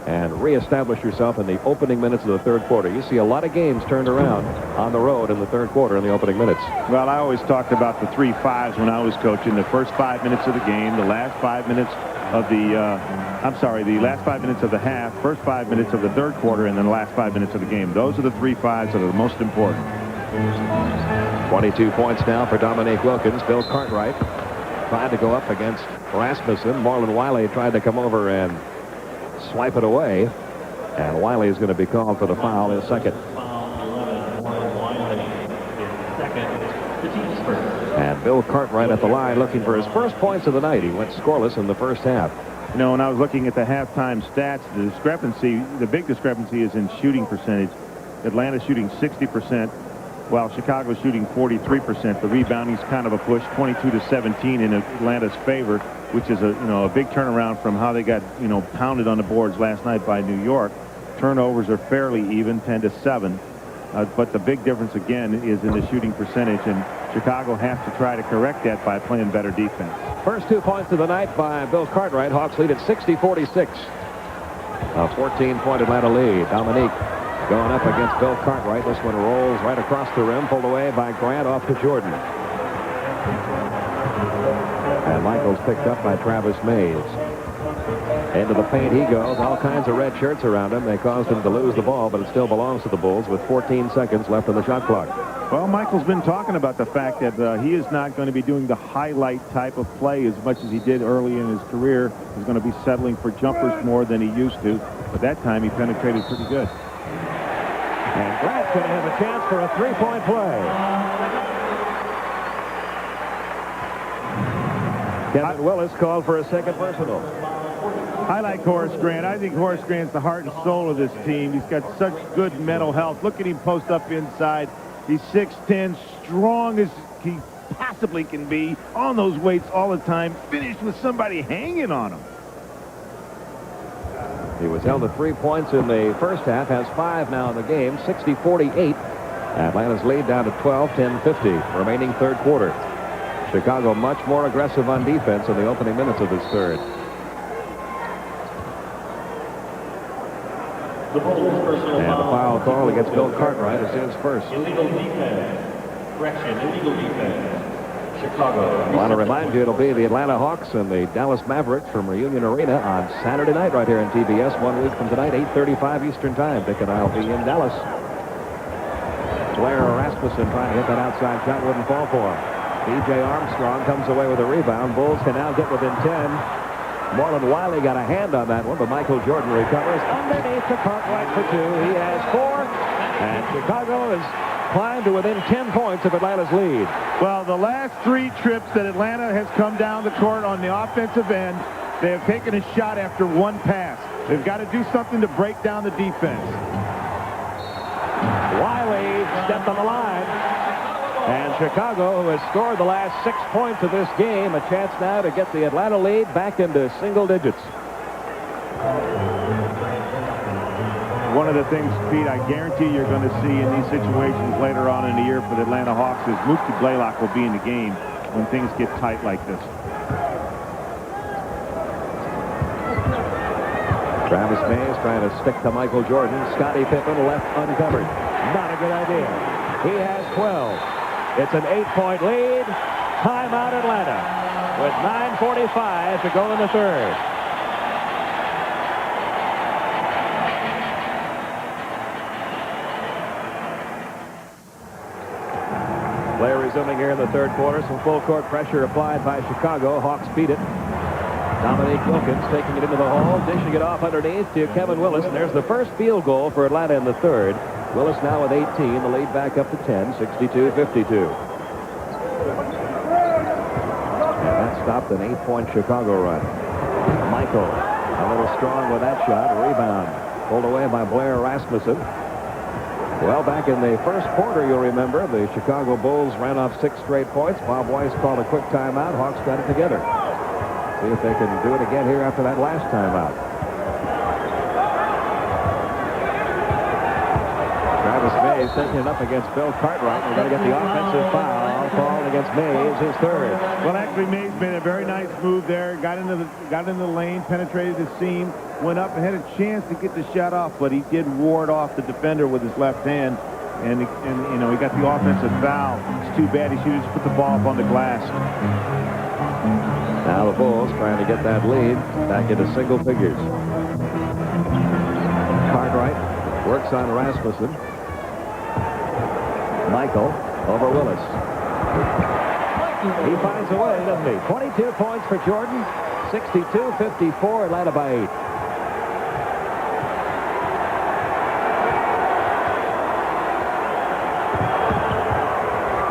and reestablish yourself in the opening minutes of the third quarter. You see a lot of games turned around on the road in the third quarter in the opening minutes. Well, I always talked about the 3-5s when I was coaching. The first 5 minutes of the game, the last 5 minutes of the last 5 minutes of the half, first 5 minutes of the third quarter, and then the last 5 minutes of the game. Those are the 3-5s that are the most important. 22 points now for Dominique Wilkins. Bill Cartwright tried to go up against Rasmussen. Marlon Wiley tried to come over and swipe it away. And Wiley is going to be called for the foul in second. And Bill Cartwright at the line looking for his first points of the night. He went scoreless in the first half. You know, when I was looking at the halftime stats, the big discrepancy is in shooting percentage. Atlanta's shooting 60%, while Chicago's shooting 43%. The rebounding's kind of a push, 22-17 in Atlanta's favor, which is a big turnaround from how they got pounded on the boards last night by New York. Turnovers are fairly even, 10-7. But the big difference again is in the shooting percentage, and Chicago has to try to correct that by playing better defense. First 2 points of the night by Bill Cartwright. Hawks lead at 60-46. A 14-point Atlanta lead. Dominique going up against Bill Cartwright. This one rolls right across the rim, pulled away by Grant off to Jordan. And Michaels picked up by Travis Mays. Into the paint he goes. All kinds of red shirts around him. They caused him to lose the ball, but it still belongs to the Bulls with 14 seconds left on the shot clock. Well, Michael's been talking about the fact that he is not going to be doing the highlight type of play as much as he did early in his career. He's going to be settling for jumpers more than he used to. But that time he penetrated pretty good. And Grant's going to have a chance for a three-point play. Kevin Willis called for a second personal. I like Horace Grant. I think Horace Grant's the heart and soul of this team. He's got such good mental health. Look at him post up inside. He's 6'10", strong as he possibly can be, on those weights all the time, finished with somebody hanging on him. He was held at 3 points in the first half, has 5 now in the game, 60-48. Atlanta's lead down to 12, 10-50, remaining third quarter. Chicago much more aggressive on defense in the opening minutes of this third. And a foul call against Bill Cartwright is his first. Illegal defense. Correction, illegal defense. Chicago. I want to remind you, it'll be the Atlanta Hawks and the Dallas Mavericks from Reunion Arena on Saturday night right here in TBS. 1 week from tonight, 8:35 Eastern Time. Dick and I will be in Dallas. Blair Rasmussen trying to hit that outside shot, wouldn't fall for him. B.J. Armstrong comes away with a rebound. Bulls can now get within 10. Marlon Wiley got a hand on that one, but Michael Jordan recovers underneath to Cartwright for 2. He has 4, and Chicago has climbed to within 10 points of Atlanta's lead. Well, the last 3 trips that Atlanta has come down the court on the offensive end, they have taken a shot after 1 pass. They've got to do something to break down the defense. Wiley stepped on the line. And Chicago, who has scored the last 6 points of this game, a chance now to get the Atlanta lead back into single digits. One of the things, Pete, I guarantee you're going to see in these situations later on in the year for the Atlanta Hawks is Mookie Blaylock will be in the game when things get tight like this. Travis Mays trying to stick to Michael Jordan. Scottie Pippen left uncovered. Not a good idea. He has 12. It's an 8-point lead. Timeout Atlanta with 9:45 to go in the third. Play resuming here in the third quarter. Some full court pressure applied by Chicago. Hawks beat it. Dominique Wilkins taking it into the hole, dishing it off underneath to Kevin Willis. And there's the first field goal for Atlanta in the third. Willis now with 18, the lead back up to 10, 62-52. And that stopped an 8-point Chicago run. Michael, a little strong with that shot. Rebound pulled away by Blair Rasmussen. Well, back in the first quarter, you'll remember, the Chicago Bulls ran off 6 straight points. Bob Weiss called a quick timeout. Hawks got it together. See if they can do it again here after that last time out. Travis Mays taking it up against Bill Cartwright. We're going to get the offensive foul called against Mays, his third. Well, actually, Mays made a very nice move there. Got into the lane, penetrated the seam, went up and had a chance to get the shot off, but he did ward off the defender with his left hand. And you know, he got the offensive foul. It's too bad. He should have just put the ball up on the glass. Now the Bulls trying to get that lead back into single figures. Cartwright works on Rasmussen. Michael over Willis. He finds a way, doesn't he? 22 points for Jordan. 62-54, Atlanta by 8.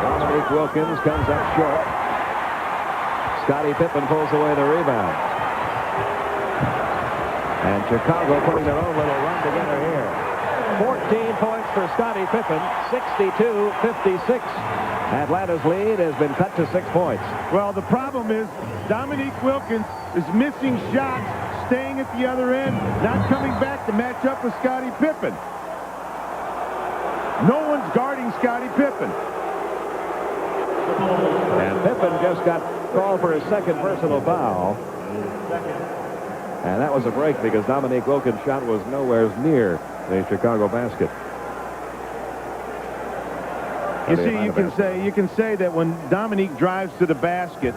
Dominique Wilkins comes up short. Scottie Pippen pulls away the rebound. And Chicago putting their own little run together here. 14 points for Scottie Pippen, 62-56. Atlanta's lead has been cut to 6 points. Well, the problem is Dominique Wilkins is missing shots, staying at the other end, not coming back to match up with Scottie Pippen. No one's guarding Scottie Pippen. And Pippen just got called for his second personal foul. And that was a break because Dominique Wilkins' shot was nowhere near the Chicago basket. You see, you can say that when Dominique drives to the basket,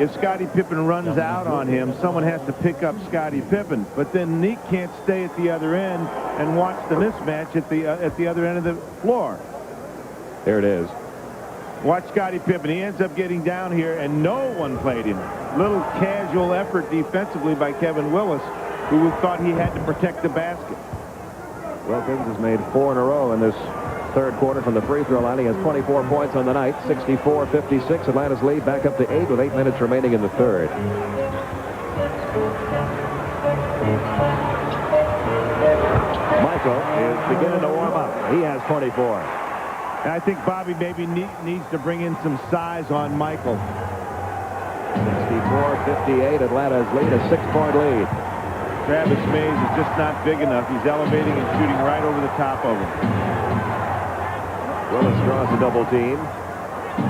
if Scottie Pippen runs out on him, someone has to pick up Scottie Pippen. But then Nick can't stay at the other end and watch the mismatch at the other end of the floor. There it is. Watch Scottie Pippen. He ends up getting down here, and no one played him. Little casual effort defensively by Kevin Willis, who thought he had to protect the basket. Wilkins has made 4 in a row in this third quarter from the free throw line. He has 24 points on the night. 64-56. Atlanta's lead back up to 8 with 8 minutes remaining in the third. Michael is beginning to warm up. He has 24. And I think Bobby maybe needs to bring in some size on Michael. 64-58. Atlanta's lead, a 6-point lead. Travis Mays is just not big enough. He's elevating and shooting right over the top of him. Willis draws the double team.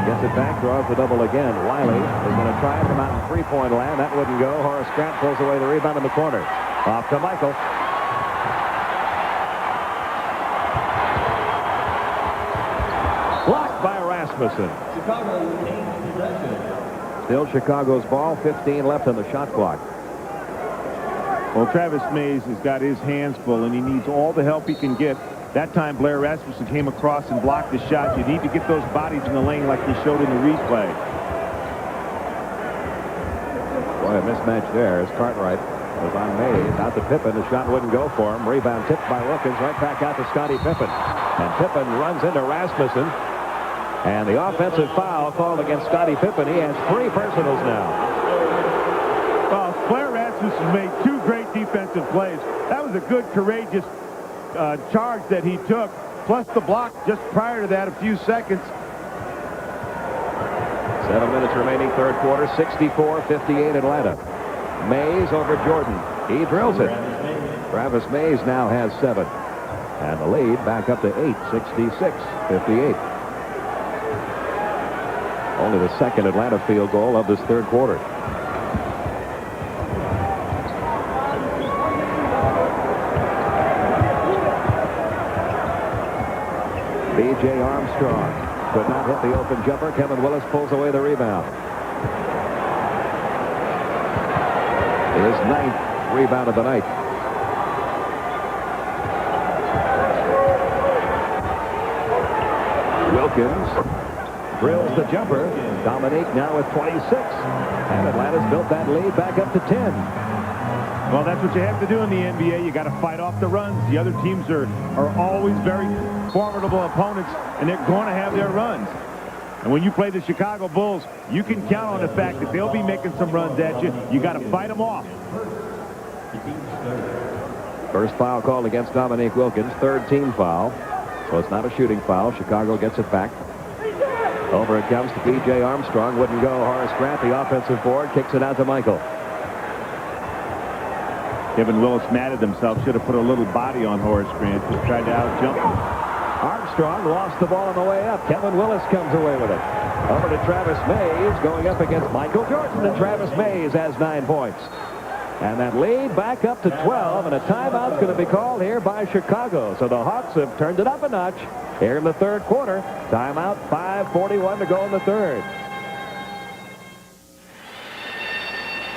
Gets it back, draws the double again. Wiley is going to try it from out in three-point land. That wouldn't go. Horace Grant pulls away the rebound in the corner. Off to Michael. Blocked by Rasmussen. Chicago retains possession. Still Chicago's ball. 15 left on the shot clock. Well, Travis Mays has got his hands full, and he needs all the help he can get. That time, Blair Rasmussen came across and blocked the shot. You need to get those bodies in the lane like you showed in the replay. Boy, a mismatch there as Cartwright was on Mays. Out to Pippen. The shot wouldn't go for him. Rebound tipped by Wilkins. Right back out to Scottie Pippen. And Pippen runs into Rasmussen. And the offensive foul called against Scottie Pippen. He has 3 personals now. Well, Blair Rasmussen made 2 great defensive plays. That was a good, courageous charge that he took, plus the block just prior to that, a few seconds. 7 minutes remaining, third quarter, 64-58 Atlanta. Mays over Jordan. He drills it. Travis Mays now has 7. And the lead back up to 8, 66-58. Only the second Atlanta field goal of this third quarter. B.J. Armstrong could not hit the open jumper. Kevin Willis pulls away the rebound. His 9th rebound of the night. Wilkins drills the jumper. Dominique now with 26. And Atlanta's built that lead back up to 10. Well, that's what you have to do in the NBA. You got to fight off the runs. The other teams are always very formidable opponents, and they're going to have their runs. And when you play the Chicago Bulls, you can count on the fact that they'll be making some runs at you. You got to fight them off. First foul called against Dominique Wilkins. 3rd team foul. So it's not a shooting foul. Chicago gets it back. Over it comes to B.J. Armstrong. Wouldn't go. Horace Grant, the offensive board, kicks it out to Michael. Kevin Willis mad at himself. Should have put a little body on Horace Grant. Just tried to out-jump him. Armstrong lost the ball on the way up. Kevin Willis comes away with it. Over to Travis Mays going up against Michael Jordan, and Travis Mays has 9 points. And that lead back up to 12, and a timeout's going to be called here by Chicago. So the Hawks have turned it up a notch here in the third quarter. Timeout, 5:41 to go in the third.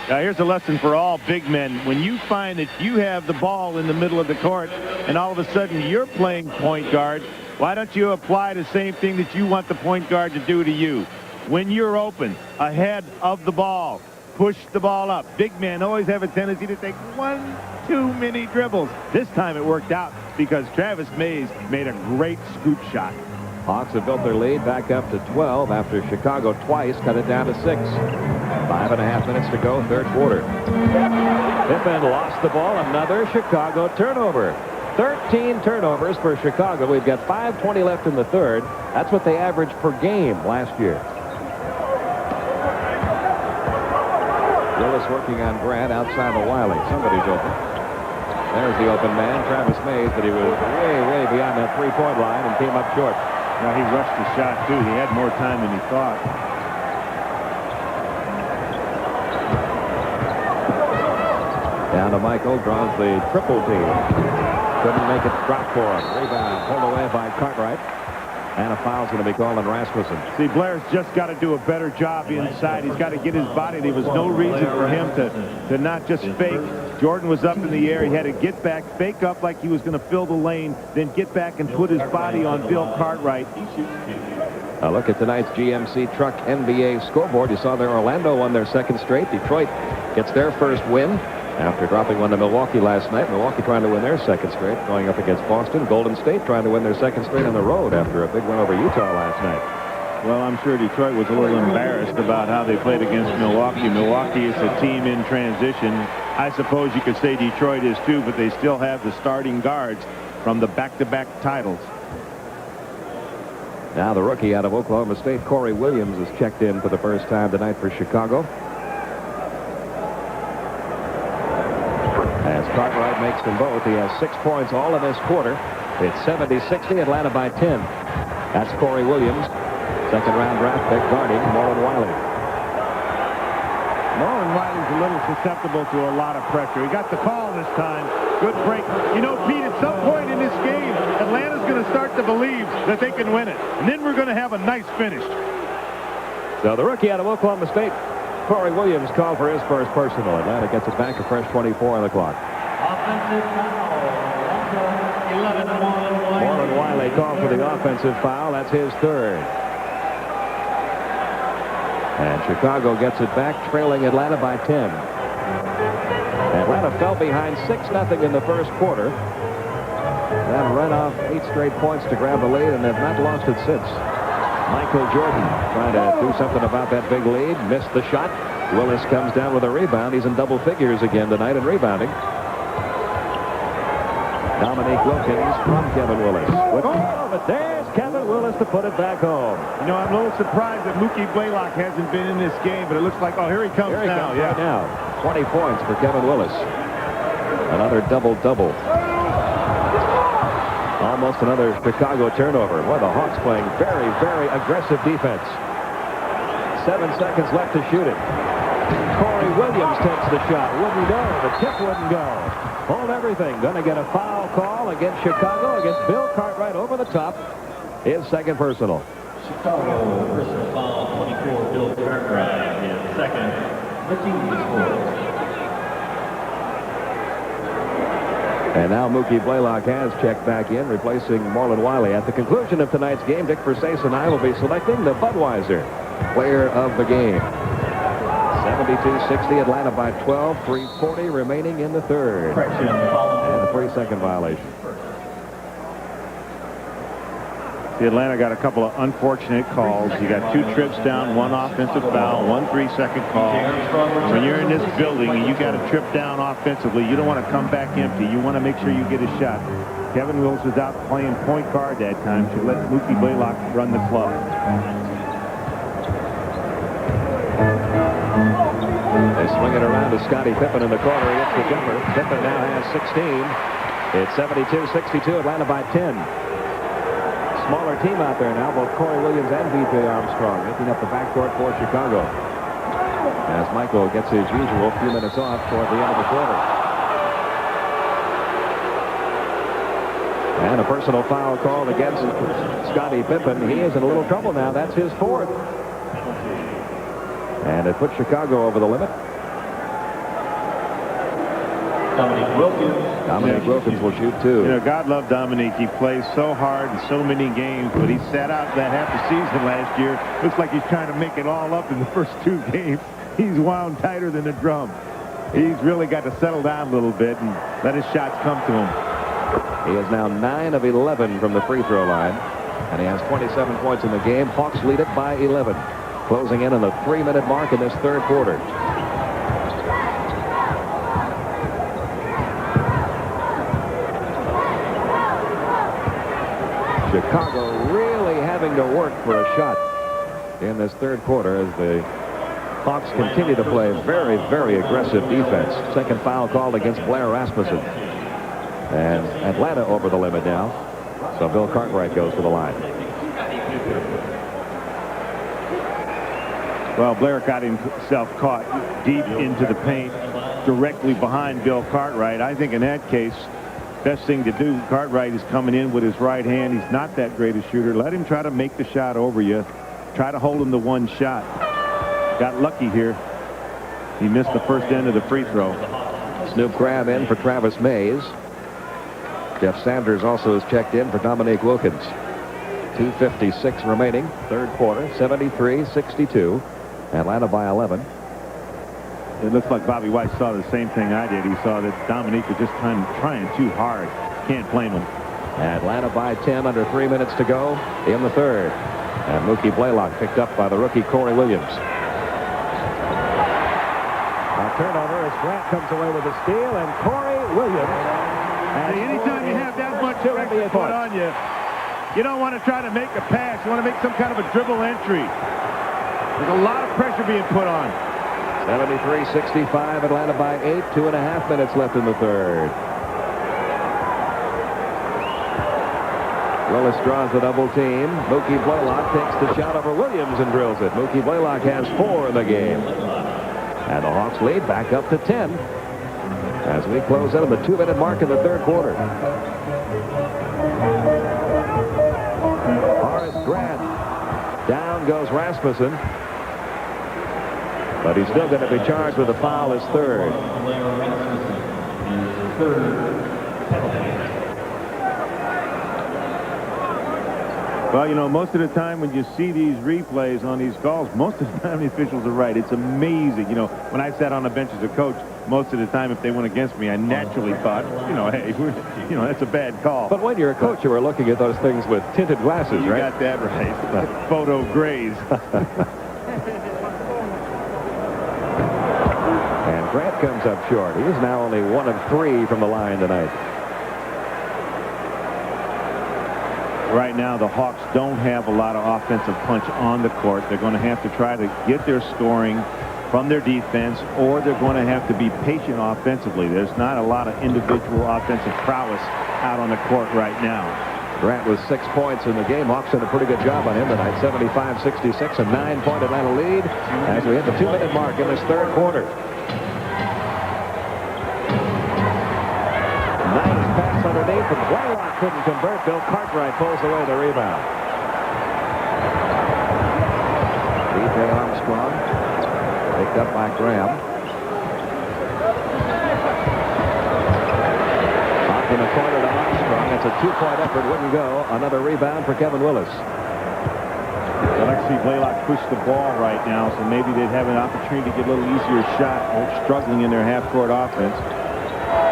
Now here's a lesson for all big men. When you find that you have the ball in the middle of the court and all of a sudden you're playing point guard, why don't you apply the same thing that you want the point guard to do to you? When you're open, ahead of the ball, push the ball up. Big men always have a tendency to take one too many dribbles. This time it worked out because Travis Mays made a great scoop shot. Hawks have built their lead back up to 12 after Chicago twice cut it down to 6. 5.5 minutes to go, third quarter. Pippen lost the ball. Another Chicago turnover. 13 turnovers for Chicago. We've got 5:20 left in the third. That's what they averaged per game last year. Willis working on Grant outside of Wiley. Somebody's open. There's the open man, Travis Mays, but he was way beyond that three-point line and came up short. Now he rushed the shot, too. He had more time than he thought. Down to Michael, draws the triple team. Couldn't make it drop for him. Rebound pulled away by Cartwright. And a foul's going to be called on Rasmussen. See, Blair's just got to do a better job inside. He's got to get his body. There was no reason for him to not just fake. Jordan was up in the air. He had to get back, fake up like he was going to fill the lane, then get back and put his body on Bill Cartwright. A look at tonight's GMC Truck NBA scoreboard. You saw there Orlando won their second straight. Detroit gets their first win after dropping one to Milwaukee last night. Milwaukee trying to win their second straight, going up against Boston. Golden State trying to win their second straight on the road after a big win over Utah last night. Well, I'm sure Detroit was a little embarrassed about how they played against Milwaukee. Milwaukee is a team in transition. I suppose you could say Detroit is too, but they still have the starting guards from the back-to-back titles. Now the rookie out of Oklahoma State, Corey Williams, is checked in for the first time tonight for Chicago. As Cartwright makes them both, he has 6 points all in this quarter. It's 70-60, Atlanta by 10. That's Corey Williams. Second-round draft pick guarding Marlon Wiley. Marlon Wiley's a little susceptible to a lot of pressure. He got the call this time. Good break. You know, Pete, at some point in this game, Atlanta's going to start to believe that they can win it. And then we're going to have a nice finish. So the rookie out of Oklahoma State, Corey Williams, called for his first personal. Atlanta gets it back, a fresh 24 on the clock. Offensive foul. 11, Marlon Wiley called for the offensive foul. That's his third. And Chicago gets it back, trailing Atlanta by 10. Atlanta fell behind 6-0 in the first quarter. Then ran off 8 straight points to grab the lead, and they've not lost it since. Michael Jordan trying to do something about that big lead. Missed the shot. Willis comes down with a rebound. He's in double figures again tonight in rebounding. Dominique Wilkins from Kevin Willis. But there's Kevin Willis to put it back home. You know, I'm a little surprised that Mookie Blaylock hasn't been in this game, but it looks like, oh, here he comes Here he now. comes right now. 20 points for Kevin Willis. Another double-double. Almost another Chicago turnover. Boy, the Hawks playing very, very aggressive defense. 7 seconds left to shoot it. Corey Williams takes the shot. Wouldn't go. The tip wouldn't go. Hold everything. Going to get a foul call against Chicago, against Bill Cartwright over the top. His second personal. Chicago personal foul 24, Bill Cartwright. His second, the team scores. And now Mookie Blaylock has checked back in, replacing Marlon Wiley. At the conclusion of tonight's game, Dick Versace and I will be selecting the Budweiser player of the game. 72-60, Atlanta by 12, 3:40 remaining in the third. Correction, foul. And a 3-second violation. The Atlanta got a couple of unfortunate calls. You got 2 trips down, 1 offensive foul, 1 3-second call. When you're in this building and you got a trip down offensively, you don't want to come back empty. You want to make sure you get a shot. Kevin Willis was out playing point guard that time. Should let Mookie Blaylock run the club. This Swing it around to Scottie Pippen in the corner. He hits the jumper. Pippen now has 16. It's 72-62. Atlanta by 10. Smaller team out there now. Both Corey Williams and B.J. Armstrong making up the backcourt for Chicago. As Michael gets his usual few minutes off toward the end of the quarter. And a personal foul called against Scottie Pippen. He is in a little trouble now. That's his fourth. And it puts Chicago over the limit. Dominique Wilkins will shoot too. You know, God love Dominique. He plays so hard in so many games, but he sat out that half the season last year. Looks like he's trying to make it all up in the first 2 games. He's wound tighter than a drum. He's really got to settle down a little bit and let his shots come to him. He is now 9 of 11 from the free throw line, and he has 27 points in the game. Hawks lead it by 11, closing in on the 3-minute mark in this third quarter. Chicago really having to work for a shot in this third quarter as the Hawks continue to play very, very aggressive defense. Second foul called against Blair Rasmussen. And Atlanta over the limit now. So Bill Cartwright goes to the line. Well, Blair got himself caught deep into the paint directly behind Bill Cartwright. I think in that case, best thing to do, Cartwright is coming in with his right hand. He's not that great a shooter. Let him try to make the shot over you. Try to hold him to one shot. Got lucky here. He missed the first end of the free throw. Snoop Graham in for Travis Mays. Jeff Sanders also has checked in for Dominique Wilkins. 2:56 remaining, third quarter, 73-62. Atlanta by 11. It looks like Bobby White saw the same thing I did. He saw that Dominique was just trying too hard. Can't blame him. Atlanta by 10, under 3 minutes to go in the third. And Mookie Blaylock picked up by the rookie Corey Williams. A turnover as Grant comes away with a steal, and Corey Williams. Hey, anytime you have that much pressure put on you, you don't want to try to make a pass. You want to make some kind of a dribble entry. There's a lot of pressure being put on. 73-65, Atlanta by 8, 2.5 minutes left in the third. Willis draws the double team. Mookie Blaylock takes the shot over Williams and drills it. Mookie Blaylock has 4 in the game. And the Hawks lead back up to 10 as we close in on the 2-minute mark in the third quarter. Horace Grant. Down goes Rasmussen. But he's still going to be charged with a foul, his third. Well, you know, most of the time when you see these replays on these calls, most of the time the officials are right. It's amazing. You know, when I sat on the bench as a coach, most of the time if they went against me, I naturally thought, you know, hey, that's a bad call. But when you're a coach, you were looking at those things with tinted glasses, you right? You got that right. Photo grays. And Grant comes up short. He is now only 1 of 3 from the line tonight. Right now, the Hawks don't have a lot of offensive punch on the court. They're going to have to try to get their scoring from their defense, or they're going to have to be patient offensively. There's not a lot of individual offensive prowess out on the court right now. Grant with 6 points in the game. Hawks did a pretty good job on him tonight. 75-66, a 9-point Atlanta lead as we hit the 2-minute mark in this third quarter. Nice pass underneath, but Blaylock couldn't convert. Bill Cartwright pulls away the rebound. B.J. Armstrong picked up by Graham. Off in the corner to Armstrong. That's a 2-point effort. Wouldn't go. Another rebound for Kevin Willis. I'd like to see Blaylock push the ball right now, so maybe they'd have an opportunity to get a little easier shot. They're struggling in their half-court offense.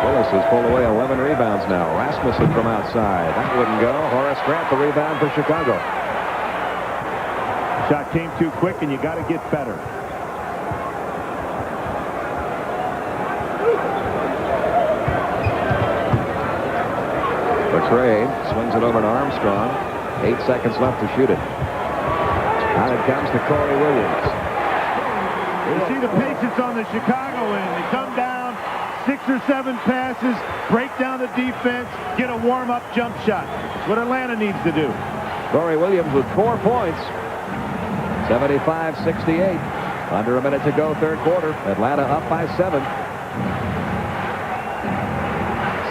Willis has pulled away 11 rebounds now. Rasmussen from outside. That wouldn't go. Horace Grant the rebound for Chicago. Shot came too quick, and you got to get better. Bertrade swings it over to Armstrong. 8 seconds left to shoot it. Out it comes to Corey Williams. You see the patience on the Chicago end. They come down, 6 or 7 passes, break down the defense, get a warm-up jump shot. That's what Atlanta needs to do. Corey Williams with 4 points. 75-68. Under a minute to go, third quarter. Atlanta up by 7.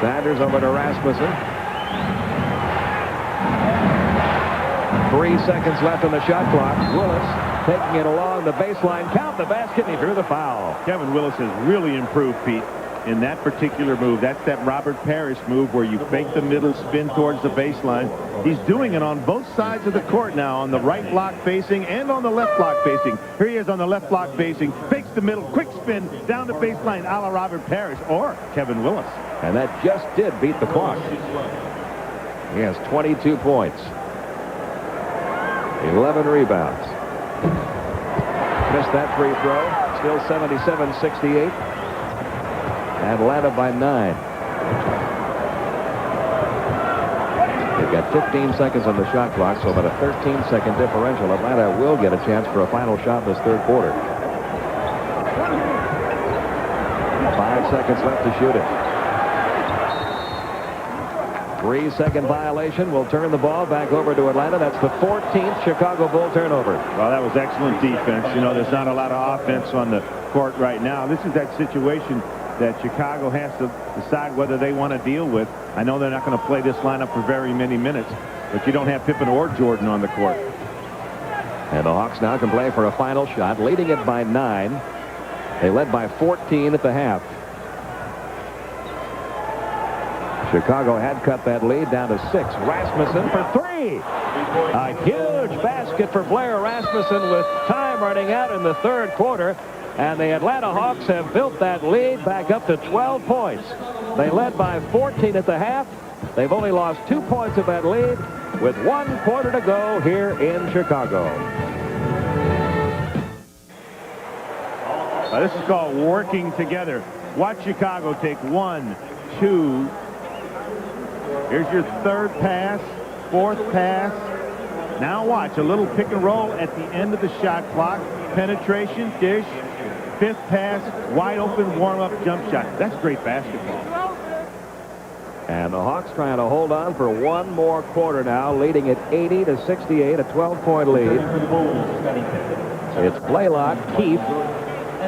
Sanders over to Rasmussen. 3 seconds left on the shot clock. Willis taking it along the baseline. Count the basket, and he drew the foul. Kevin Willis has really improved, Pete, in that particular move. That's that Robert Parrish move where you fake the middle, spin towards the baseline. He's doing it on both sides of the court now, on the right block facing and on the left block facing. Here he is on the left block facing, fakes the middle, quick spin down the baseline, a la Robert Parrish or Kevin Willis. And that just did beat the clock. He has 22 points. 11 rebounds. Missed that free throw. Still 77-68. Atlanta by 9. They've got 15 seconds on the shot clock, so about a 13-second differential. Atlanta will get a chance for a final shot in this third quarter. 5 seconds left to shoot it. 3-second violation will turn the ball back over to Atlanta. That's the 14th Chicago Bull turnover. Well, that was excellent defense. You know, there's not a lot of offense on the court right now. This is that situation that Chicago has to decide whether they want to deal with. I know they're not going to play this lineup for very many minutes, but you don't have Pippen or Jordan on the court. And the Hawks now can play for a final shot, leading it by 9. They led by 14 at the half. Chicago had cut that lead down to 6. Rasmussen for 3. A huge basket for Blair Rasmussen with time running out in the third quarter. And the Atlanta Hawks have built that lead back up to 12 points. They led by 14 at the half. They've only lost 2 points of that lead with 1 quarter to go here in Chicago. This is called working together. Watch Chicago take 1, 2. Here's your third pass, fourth pass. Now watch a little pick and roll at the end of the shot clock. Penetration, dish, fifth pass, wide open warm-up jump shot. That's great basketball. And the Hawks trying to hold on for 1 more quarter now, leading at 80-68, a 12-point lead. It's Blaylock, Keith,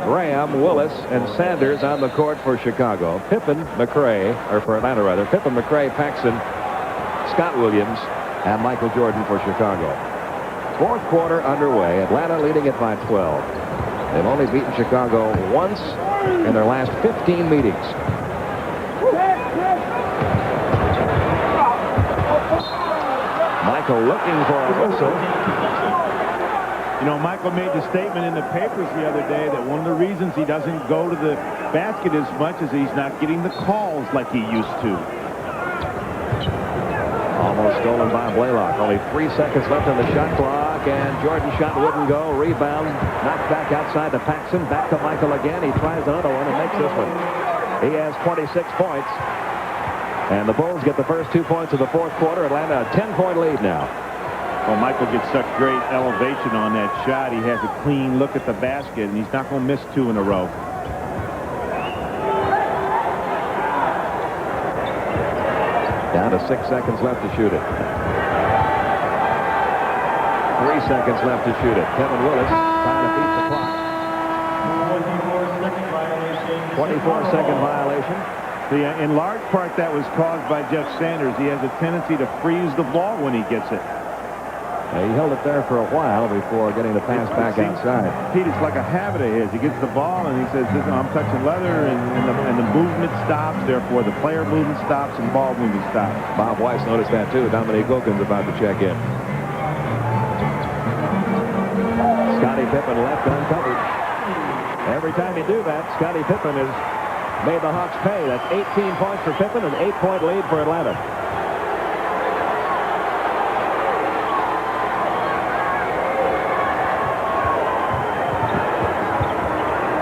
Graham, Willis, and Sanders on the court for Chicago. Pippen, McRae, or for Atlanta rather, Pippen, McRae, Paxson, Scott Williams, and Michael Jordan for Chicago. Fourth quarter underway. Atlanta leading it by 12. They've only beaten Chicago once in their last 15 meetings. Michael looking for a whistle. You know, Michael made the statement in the papers the other day that one of the reasons he doesn't go to the basket as much is he's not getting the calls like he used to. Almost stolen by Blaylock. Only 3 seconds left on the shot clock, and Jordan's shot wouldn't go. Rebound, knocked back outside to Paxson. Back to Michael again. He tries another one and makes this one. He has 26 points. And the Bulls get the first 2 points of the fourth quarter. Atlanta a 10-point lead now. Well, Michael gets such great elevation on that shot. He has a clean look at the basket, and he's not going to miss 2 in a row. Down to 6 seconds left to shoot it. 3 seconds left to shoot it. Kevin Willis trying to beat the clock. 24-second violation. See, in large part, that was caused by Jeff Sanders. He has a tendency to freeze the ball when he gets it. He held it there for a while before getting the pass back outside. Pete, it's like a habit of his. He gets the ball and he says, I'm touching leather, and the movement stops. Therefore, the player movement stops and ball movement stops. Bob Weiss noticed that, too. Dominique Wilkins about to check in. Scottie Pippen left uncovered. Every time you do that, Scottie Pippen has made the Hawks pay. That's 18 points for Pippen, an 8-point lead for Atlanta.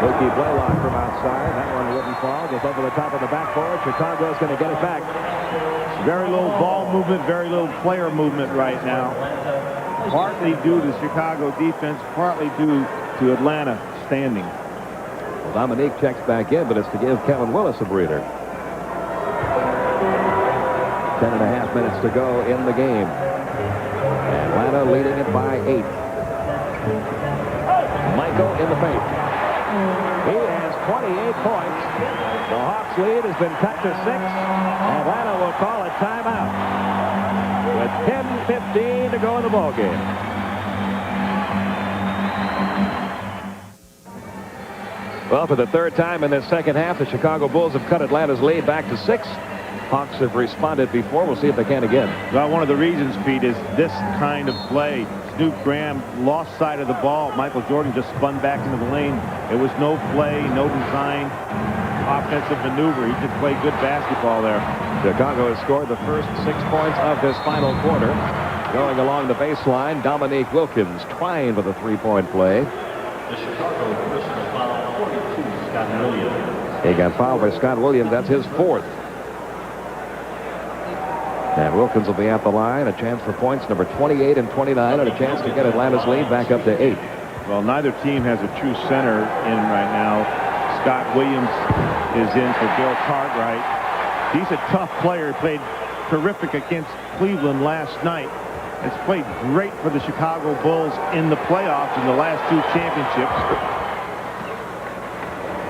Mookie Blaylock from outside. That one wouldn't fall. Goes over the top of the backboard. Chicago's going to get it back. Very little ball movement, very little player movement right now. Partly due to Chicago defense, partly due to Atlanta outstanding. Well, Dominique checks back in, but it's to give Kevin Willis a breather. 10.5 minutes to go in the game. Atlanta leading it by 8. Michael in the paint. He has 28 points. The Hawks lead has been cut to 6. Atlanta will call a timeout with 10:15 to go in the ballgame. Well, for the third time in this second half, the Chicago Bulls have cut Atlanta's lead back to 6. Hawks have responded before. We'll see if they can again. Well, one of the reasons, Pete, is this kind of play. Snoop Graham lost sight of the ball. Michael Jordan just spun back into the lane. It was no play, no design, offensive maneuver. He just played good basketball there. Chicago has scored the first 6 points of this final quarter. Going along the baseline, Dominique Wilkins trying for the three-point play. The Chicago personal foul, 42, Scott Williams. He got fouled by Scott Williams. That's his 4th. And Wilkins will be at the line. A chance for points number 28 and 29, and a chance to get Atlanta's lead back up to 8. Well, neither team has a true center in right now. Scott Williams is in for Bill Cartwright. He's a tough player. He played terrific against Cleveland last night. Has played great for the Chicago Bulls in the playoffs in the last 2 championships.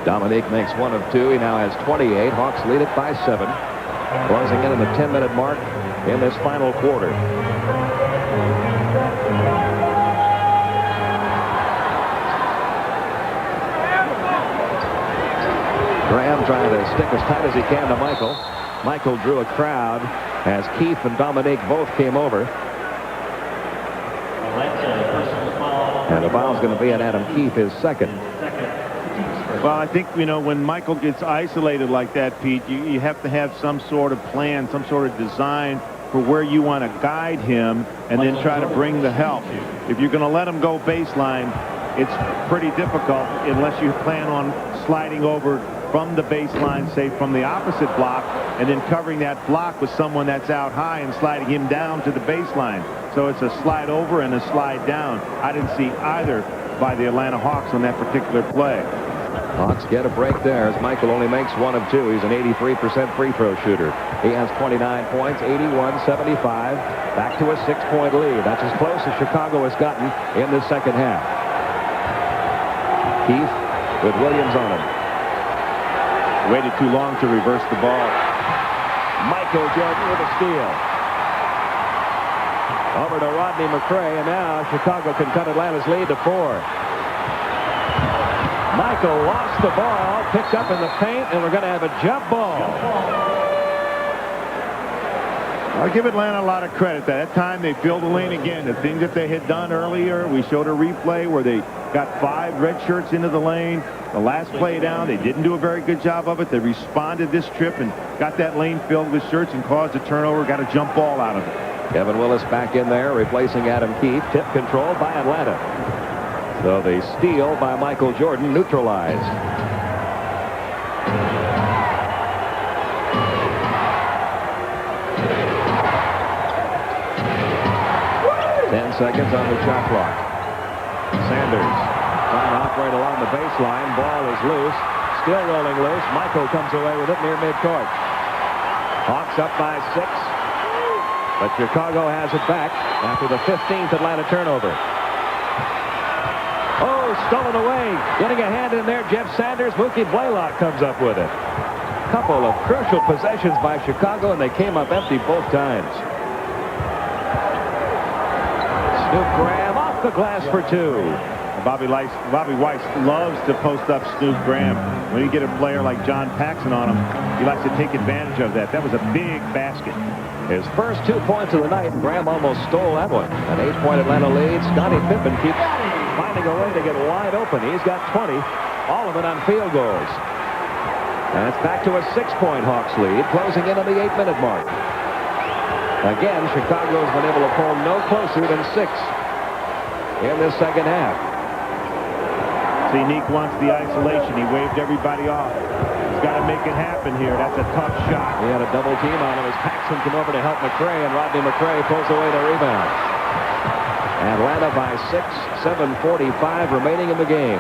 Dominique makes 1 of 2. He now has 28. Hawks lead it by 7. Closing in on the 10-minute mark in this final quarter. Graham trying to stick as tight as he can to Michael. Michael drew a crowd as Keefe and Dominique both came over. And the foul's going to be on Adam Keefe, his 2nd. Well, I think, when Michael gets isolated like that, Pete, you have to have some sort of plan, some sort of design for where you want to guide him and then try to bring the help. If you're going to let him go baseline, it's pretty difficult unless you plan on sliding over from the baseline, say from the opposite block, and then covering that block with someone that's out high and sliding him down to the baseline. So it's a slide over and a slide down. I didn't see either by the Atlanta Hawks on that particular play. Hawks get a break there as Michael only makes 1 of 2. He's an 83% free throw shooter. He has 29 points, 81-75. Back to a 6-point lead. That's as close as Chicago has gotten in the second half. Keefe with Williams on him. Waited too long to reverse the ball. Michael Jordan with a steal. Over to Rodney McCray, and now Chicago can cut Atlanta's lead to 4. Michael lost the ball, picked up in the paint, and we're going to have a jump ball. I'll give Atlanta a lot of credit. That time they filled the lane again. The things that they had done earlier, we showed a replay where they got 5 red shirts into the lane. The last play down, they didn't do a very good job of it. They responded this trip and got that lane filled with shirts and caused a turnover, got a jump ball out of it. Kevin Willis back in there, replacing Adam Keefe. Tip control by Atlanta. So the steal by Michael Jordan neutralized. 10 seconds on the shot clock. Sanders trying to operate along the baseline. Ball is loose. Still rolling loose. Michael comes away with it near midcourt. Hawks up by 6. But Chicago has it back after the 15th Atlanta turnover. Oh, stolen away. Getting a hand in there, Jeff Sanders. Mookie Blaylock comes up with it. Couple of crucial possessions by Chicago, and they came up empty both times. Snoop Graham off the glass for 2. Bobby Weiss loves to post up Snoop Graham. When you get a player like John Paxson on him, he likes to take advantage of that. That was a big basket. His first 2 points of the night, and Graham almost stole that one. An 8-point Atlanta lead. Scottie Pippen keeps finding a way to get wide open. He's got 20, all of it on field goals. And it's back to a 6-point Hawks lead, closing in on the 8-minute mark. Again, Chicago's been able to pull no closer than 6 in this second half. See, Neek wants the isolation. He waved everybody off. He's got to make it happen here. That's a tough shot. He had a double team on him as Paxson came over to help McCray, and Rodney McCray pulls away the rebound. Atlanta by 6, 7:45 remaining in the game.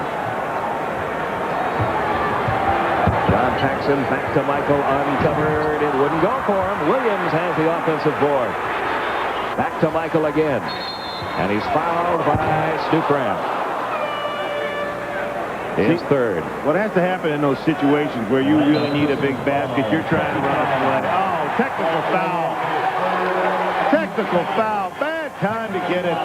Paxson back to Michael, uncovered. It wouldn't go for him. Williams has the offensive board. Back to Michael again. And he's fouled by Snoop Graham. His third. What has to happen in those situations where you really need a big basket, you're trying to run up and let it. Oh, technical foul. Technical foul. Bad time to get it.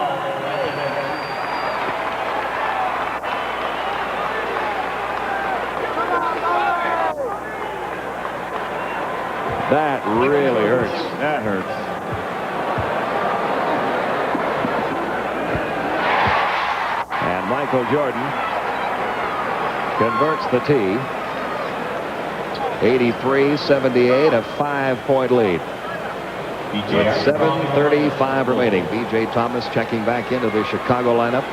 That really hurts. That hurts. And Michael Jordan converts the tee. 83-78, a 5-point lead. With 7:35 remaining. B.J. Thomas checking back into the Chicago lineup.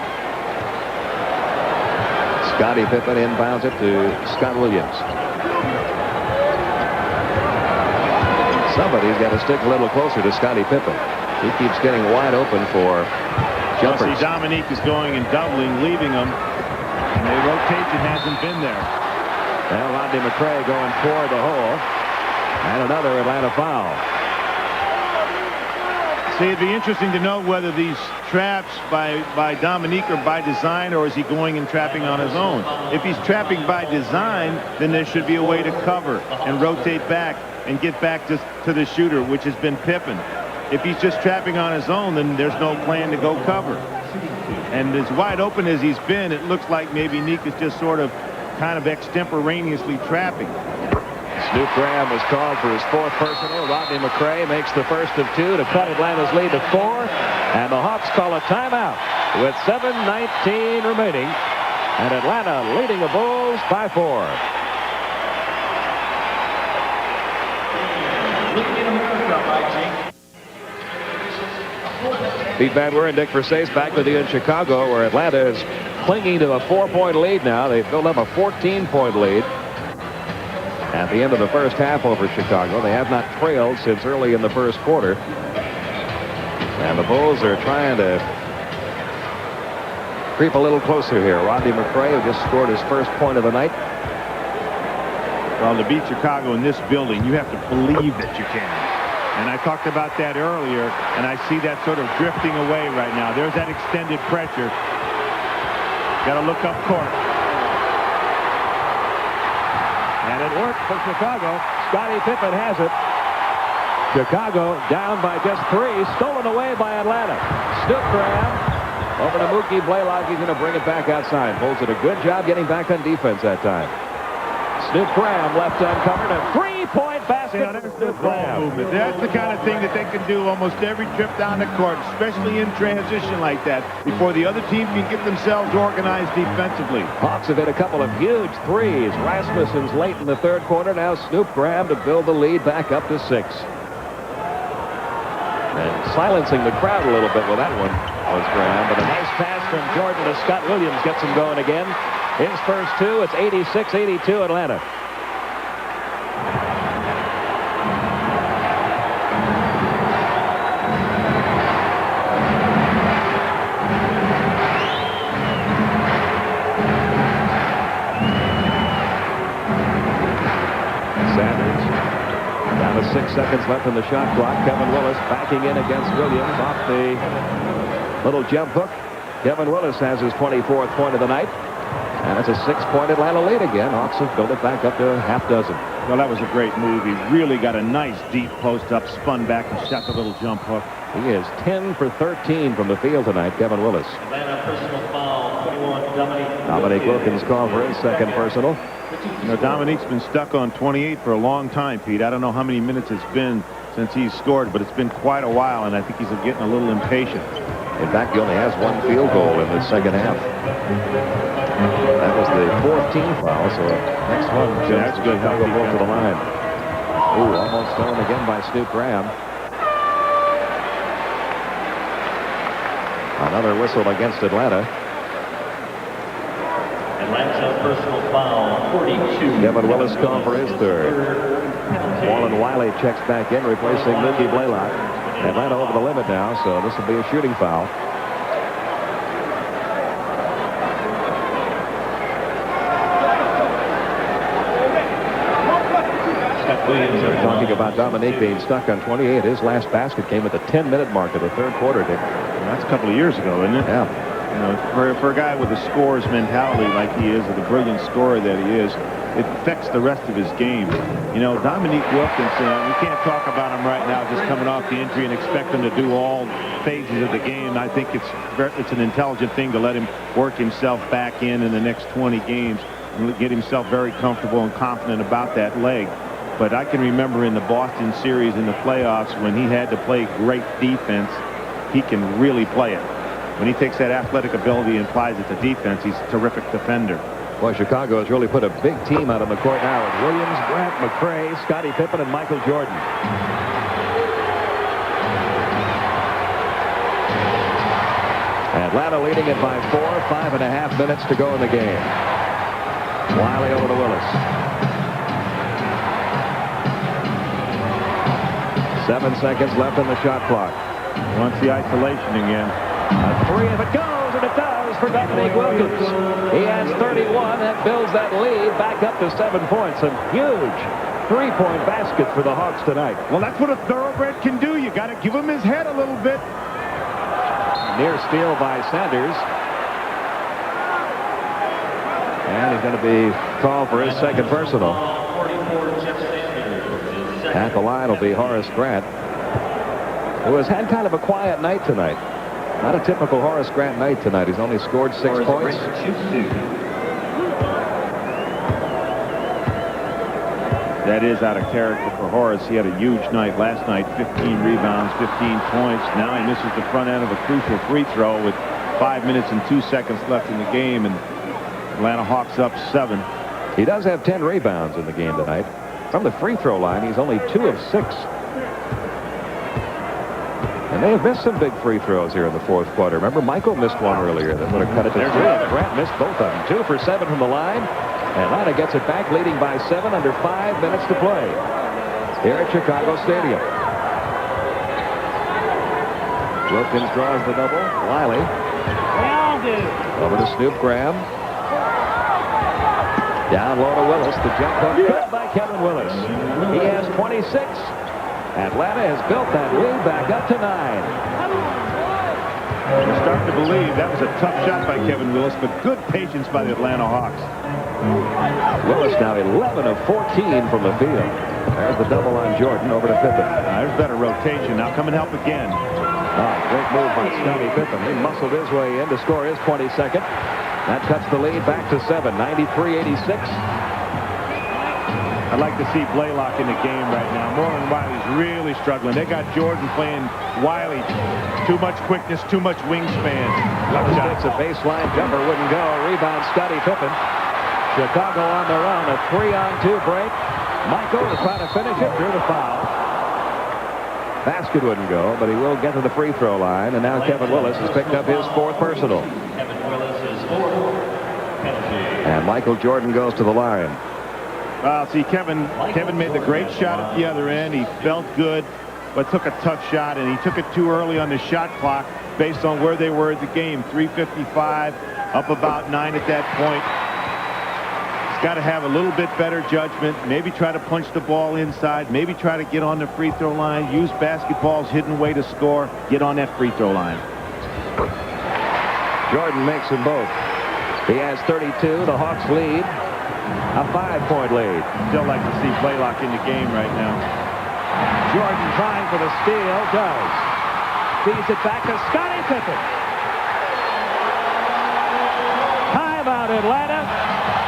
Scottie Pippen inbounds it to Scott Williams. Somebody's got to stick a little closer to Scottie Pippen. He keeps getting wide open for jumpers. See, Dominique is going and doubling, leaving him. And the rotation hasn't been there. Well, Rodney McRae going toward the hole. And another Atlanta foul. See, it'd be interesting to know whether these traps by Dominique are by design, or is he going and trapping on his own. If he's trapping by design, then there should be a way to cover and rotate back and get back to the shooter, which has been Pippen. If he's just trapping on his own, then there's no plan to go cover. And as wide open as he's been, it looks like maybe Nick is just sort of kind of extemporaneously trapping. Snoop Graham was called for his fourth personal. Rodney McRae makes the first of two to cut Atlanta's lead to 4. And the Hawks call a timeout with 7:19 remaining. And Atlanta leading the Bulls by 4. Pete Van Weer and Dick Versace back with you in Chicago, where Atlanta is clinging to a 4-point lead now. They've built up a 14-point lead at the end of the first half over Chicago. They have not trailed since early in the first quarter. And the Bulls are trying to creep a little closer here. Rodney McRae, who just scored his first point of the night. Well, to beat Chicago in this building, you have to believe that you can. And I talked about that earlier, and I see that sort of drifting away right now. There's that extended pressure. Got to look up court. And it worked for Chicago. Scottie Pippen has it. Chicago down by just 3. Stolen away by Atlanta. Snoop Graham over to Mookie Blaylock. He's going to bring it back outside. Bulls did a good job getting back on defense that time. Snoop Graham left uncovered. A 3-point basket for Snoop Graham. That's the kind of thing that they can do almost every trip down the court, especially in transition like that, before the other team can get themselves organized defensively. Hawks have hit a couple of huge threes. Rasmussen's late in the third quarter. Now Snoop Graham to build the lead back up to 6. And silencing the crowd a little bit with that one was Graham. But a nice pass from Jordan to Scott Williams gets him going again. His first two. It's 86-82 Atlanta. Sanders down to 6 seconds left in the shot clock. Kevin Willis backing in against Williams off the little jump hook. Kevin Willis has his 24th point of the night. And it's a 6-point Atlanta lead again. Hawks have built it back up to a half dozen. Well, that was a great move. He really got a nice deep post up, spun back, and shot the little jump hook. He is 10 for 13 from the field tonight, Kevin Willis. Atlanta personal foul, 21, Dominique Wilkins called for his second personal. You know, Dominique's been stuck on 28 for a long time, Pete. I don't know how many minutes it's been since he's scored, but it's been quite a while, and I think he's getting a little impatient. In fact, he only has 1 field goal in the second half. That was the 4th team foul, so next one That's good. Chicago Bulls to the line. Ooh, almost stolen again by Snoop Graham. Another whistle against Atlanta. Atlanta personal foul, 42. Kevin Willis called for his third. Wallen Wiley checks back in, replacing Mookie Blaylock. Atlanta over the limit now, so this will be a shooting foul. Williams We're talking about Dominique being stuck on 28. His last basket came at the 10-minute mark of the third quarter, Dick. That's a couple of years ago, isn't it? Yeah. You know, for a guy with a scorer's mentality like he is, or the brilliant scorer that he is, it affects the rest of his game. You know, Dominique Wilkinson, we can't talk about him right now just coming off the injury and expect him to do all phases of the game. I think it's an intelligent thing to let him work himself back in the next 20 games and get himself very comfortable and confident about that leg. But I can remember in the Boston series in the playoffs when he had to play great defense, he can really play it. When he takes that athletic ability and applies it to defense, he's a terrific defender. Boy, Chicago has really put a big team out on the court now with Williams, Grant, McCray, Scottie Pippen, and Michael Jordan. Atlanta leading it by 4, 5.5 minutes to go in the game. Wiley over to Willis. 7 seconds left on the shot clock. Wants the isolation again. A three if it goes, and it does for Dominique Wilkins. He has 31. That builds that lead back up to 7 points. A huge three-point basket for the Hawks tonight. Well, that's what a thoroughbred can do. You got to give him his head a little bit. Near steal by Sanders. And he's going to be called for his second personal. At the line will be Horace Grant, who has had kind of a quiet night tonight. Not a typical Horace Grant night tonight. He's only scored 6 points. That is out of character for Horace. He had a huge night last night. 15 rebounds, 15 points. Now he misses the front end of a crucial free throw with 5 minutes and 2 seconds left in the game. And Atlanta Hawks up 7. He does have 10 rebounds in the game tonight. From the free throw line, he's only 2 of 6. And they have missed some big free throws here in the fourth quarter. Remember, Michael missed one earlier that would have cut it to 3. Grant missed both of them. 2 for 7 from the line. Atlanta gets it back, leading by 7 under 5 minutes to play here at Chicago Stadium. Wilkins draws the double. Wiley. Over to Snoop Graham. Down low to Willis. The jump hook good by Kevin Willis. He has 26. Atlanta has built that lead back up to 9. You're starting to believe that was a tough shot by Kevin Willis, but good patience by the Atlanta Hawks. Willis now 11 of 14 from the field. There's the double on Jordan over to Pippen. There's better rotation. Now come and help again. Great move by Scottie Pippen. He muscled his way in to score his 22nd. That cuts the lead back to 7, 93-86. I'd like to see Blaylock in the game right now. Moreland Wiley's really struggling. They got Jordan playing Wiley. Too much quickness, too much wingspan. Takes a baseline jumper, wouldn't go. Rebound, Scottie Pippen. Chicago on the run. A 3-on-2 break. Michael to try to finish it. Drew the foul. Basket wouldn't go, but he will get to the free throw line. And now Kevin Willis has picked up his 4th personal. Kevin Willis is 4th. And Michael Jordan goes to the line. Well, see, Kevin made the great shot at the other end. He felt good, but took a tough shot, and he took it too early on the shot clock based on where they were at the game. 3:55, up about 9 at that point. He's got to have a little bit better judgment. Maybe try to punch the ball inside. Maybe try to get on the free throw line. Use basketball's hidden way to score. Get on that free throw line. Jordan makes them both. He has 32. The Hawks lead. A 5-point lead. Still like to see Blaylock in the game right now. Jordan trying for the steal. Does. Feeds it back to Scottie Pippen. Timeout, Atlanta.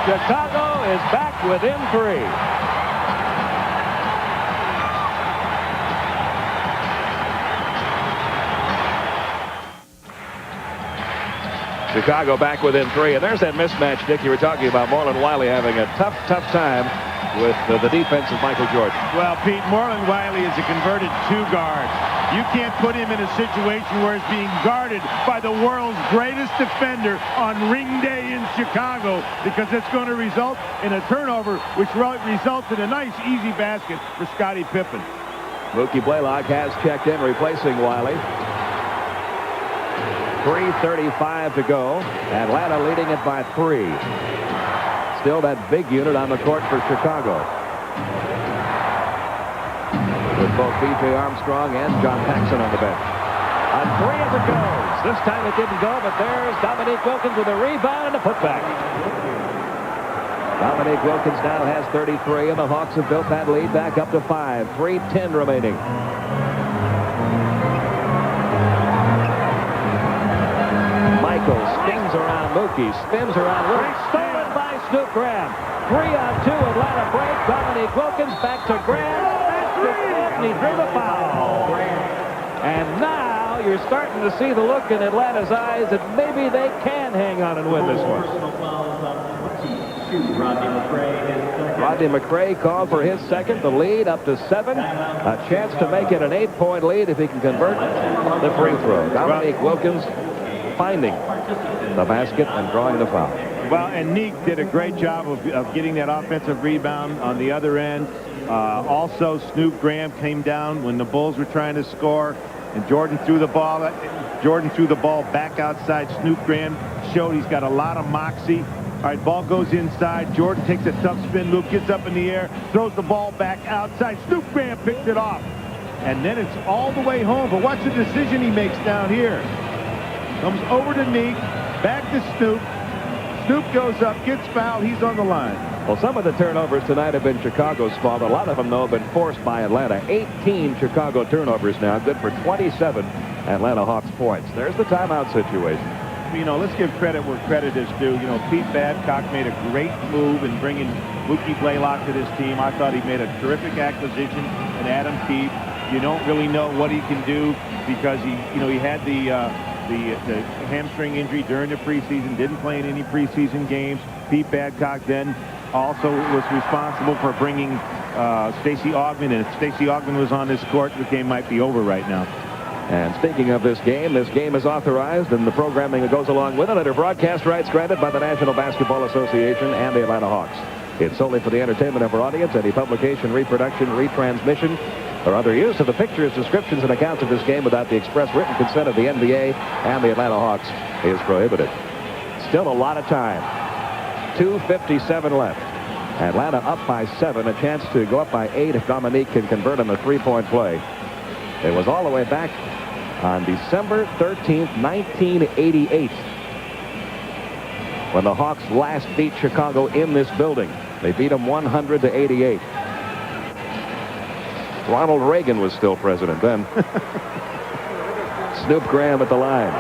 Chicago is back within 3. Chicago back within 3, and there's that mismatch, Dick, you were talking about. Moreland Wiley having a tough time with the defense of Michael Jordan. Well, Pete, Moreland Wiley is a converted 2 guard. You can't put him in a situation where he's being guarded by the world's greatest defender on ring day in Chicago, because it's going to result in a turnover, which results in a nice, easy basket for Scottie Pippen. Mookie Blaylock has checked in, replacing Wiley. 3:35 to go. Atlanta leading it by 3. Still that big unit on the court for Chicago. with both B.J. Armstrong and John Paxson on the bench. On three as it goes. This time it didn't go, but there's Dominique Wilkins with a rebound and a putback. Dominique Wilkins now has 33, and the Hawks have built that lead back up to 5. 3:10 remaining. Michael spins around Mookie, spins around Wilkins. Stolen by Snoop Graham. 3-on-2 Atlanta break. Dominique Wilkins back to Graham. Back to Fifth, and he drew the foul. And now you're starting to see the look in Atlanta's eyes that maybe they can hang on and win this one. Rodney McRae called for his second. The lead up to 7. A chance to make it an 8-point lead if he can convert the free throw. Dominique Wilkins finding the basket and drawing the foul. Well, and Neek did a great job of getting that offensive rebound on the other end. Also, Snoop Graham came down when the Bulls were trying to score, and Jordan threw the ball back outside. Snoop Graham showed he's got a lot of moxie. All right, ball goes inside. Jordan takes a tough spin move, gets up in the air, throws the ball back outside. Snoop Graham picks it off. And then it's all the way home. But watch the decision he makes down here. Comes over to Neek, back to Snoop. Snoop goes up, gets fouled. He's on the line. Well, some of the turnovers tonight have been Chicago's fault. A lot of them, though, have been forced by Atlanta. 18 Chicago turnovers now, good for 27 Atlanta Hawks points. There's the timeout situation. You know, let's give credit where credit is due. You know, Pete Babcock made a great move in bringing Mookie Blaylock to this team. I thought he made a terrific acquisition in Adam Keefe. You don't really know what he can do because he had the hamstring injury during the preseason, didn't play in any preseason games. Pete Babcock then also was responsible for bringing Stacey Augmon, and if Stacey Augmon was on this court, the game might be over right now. And speaking of this game is authorized, and the programming that goes along with it under broadcast rights granted by the National Basketball Association and the Atlanta Hawks. It's solely for the entertainment of our audience. Any publication, reproduction, retransmission, or other use of the pictures, descriptions, and accounts of this game without the express written consent of the NBA and the Atlanta Hawks is prohibited. Still a lot of time. 2:57 left. Atlanta up by 7. A chance to go up by 8 if Dominique can convert on the three-point play. It was all the way back on December 13th, 1988, when the Hawks last beat Chicago in this building. They beat them 100-88. Ronald Reagan was still president then. Snoop Graham at the line.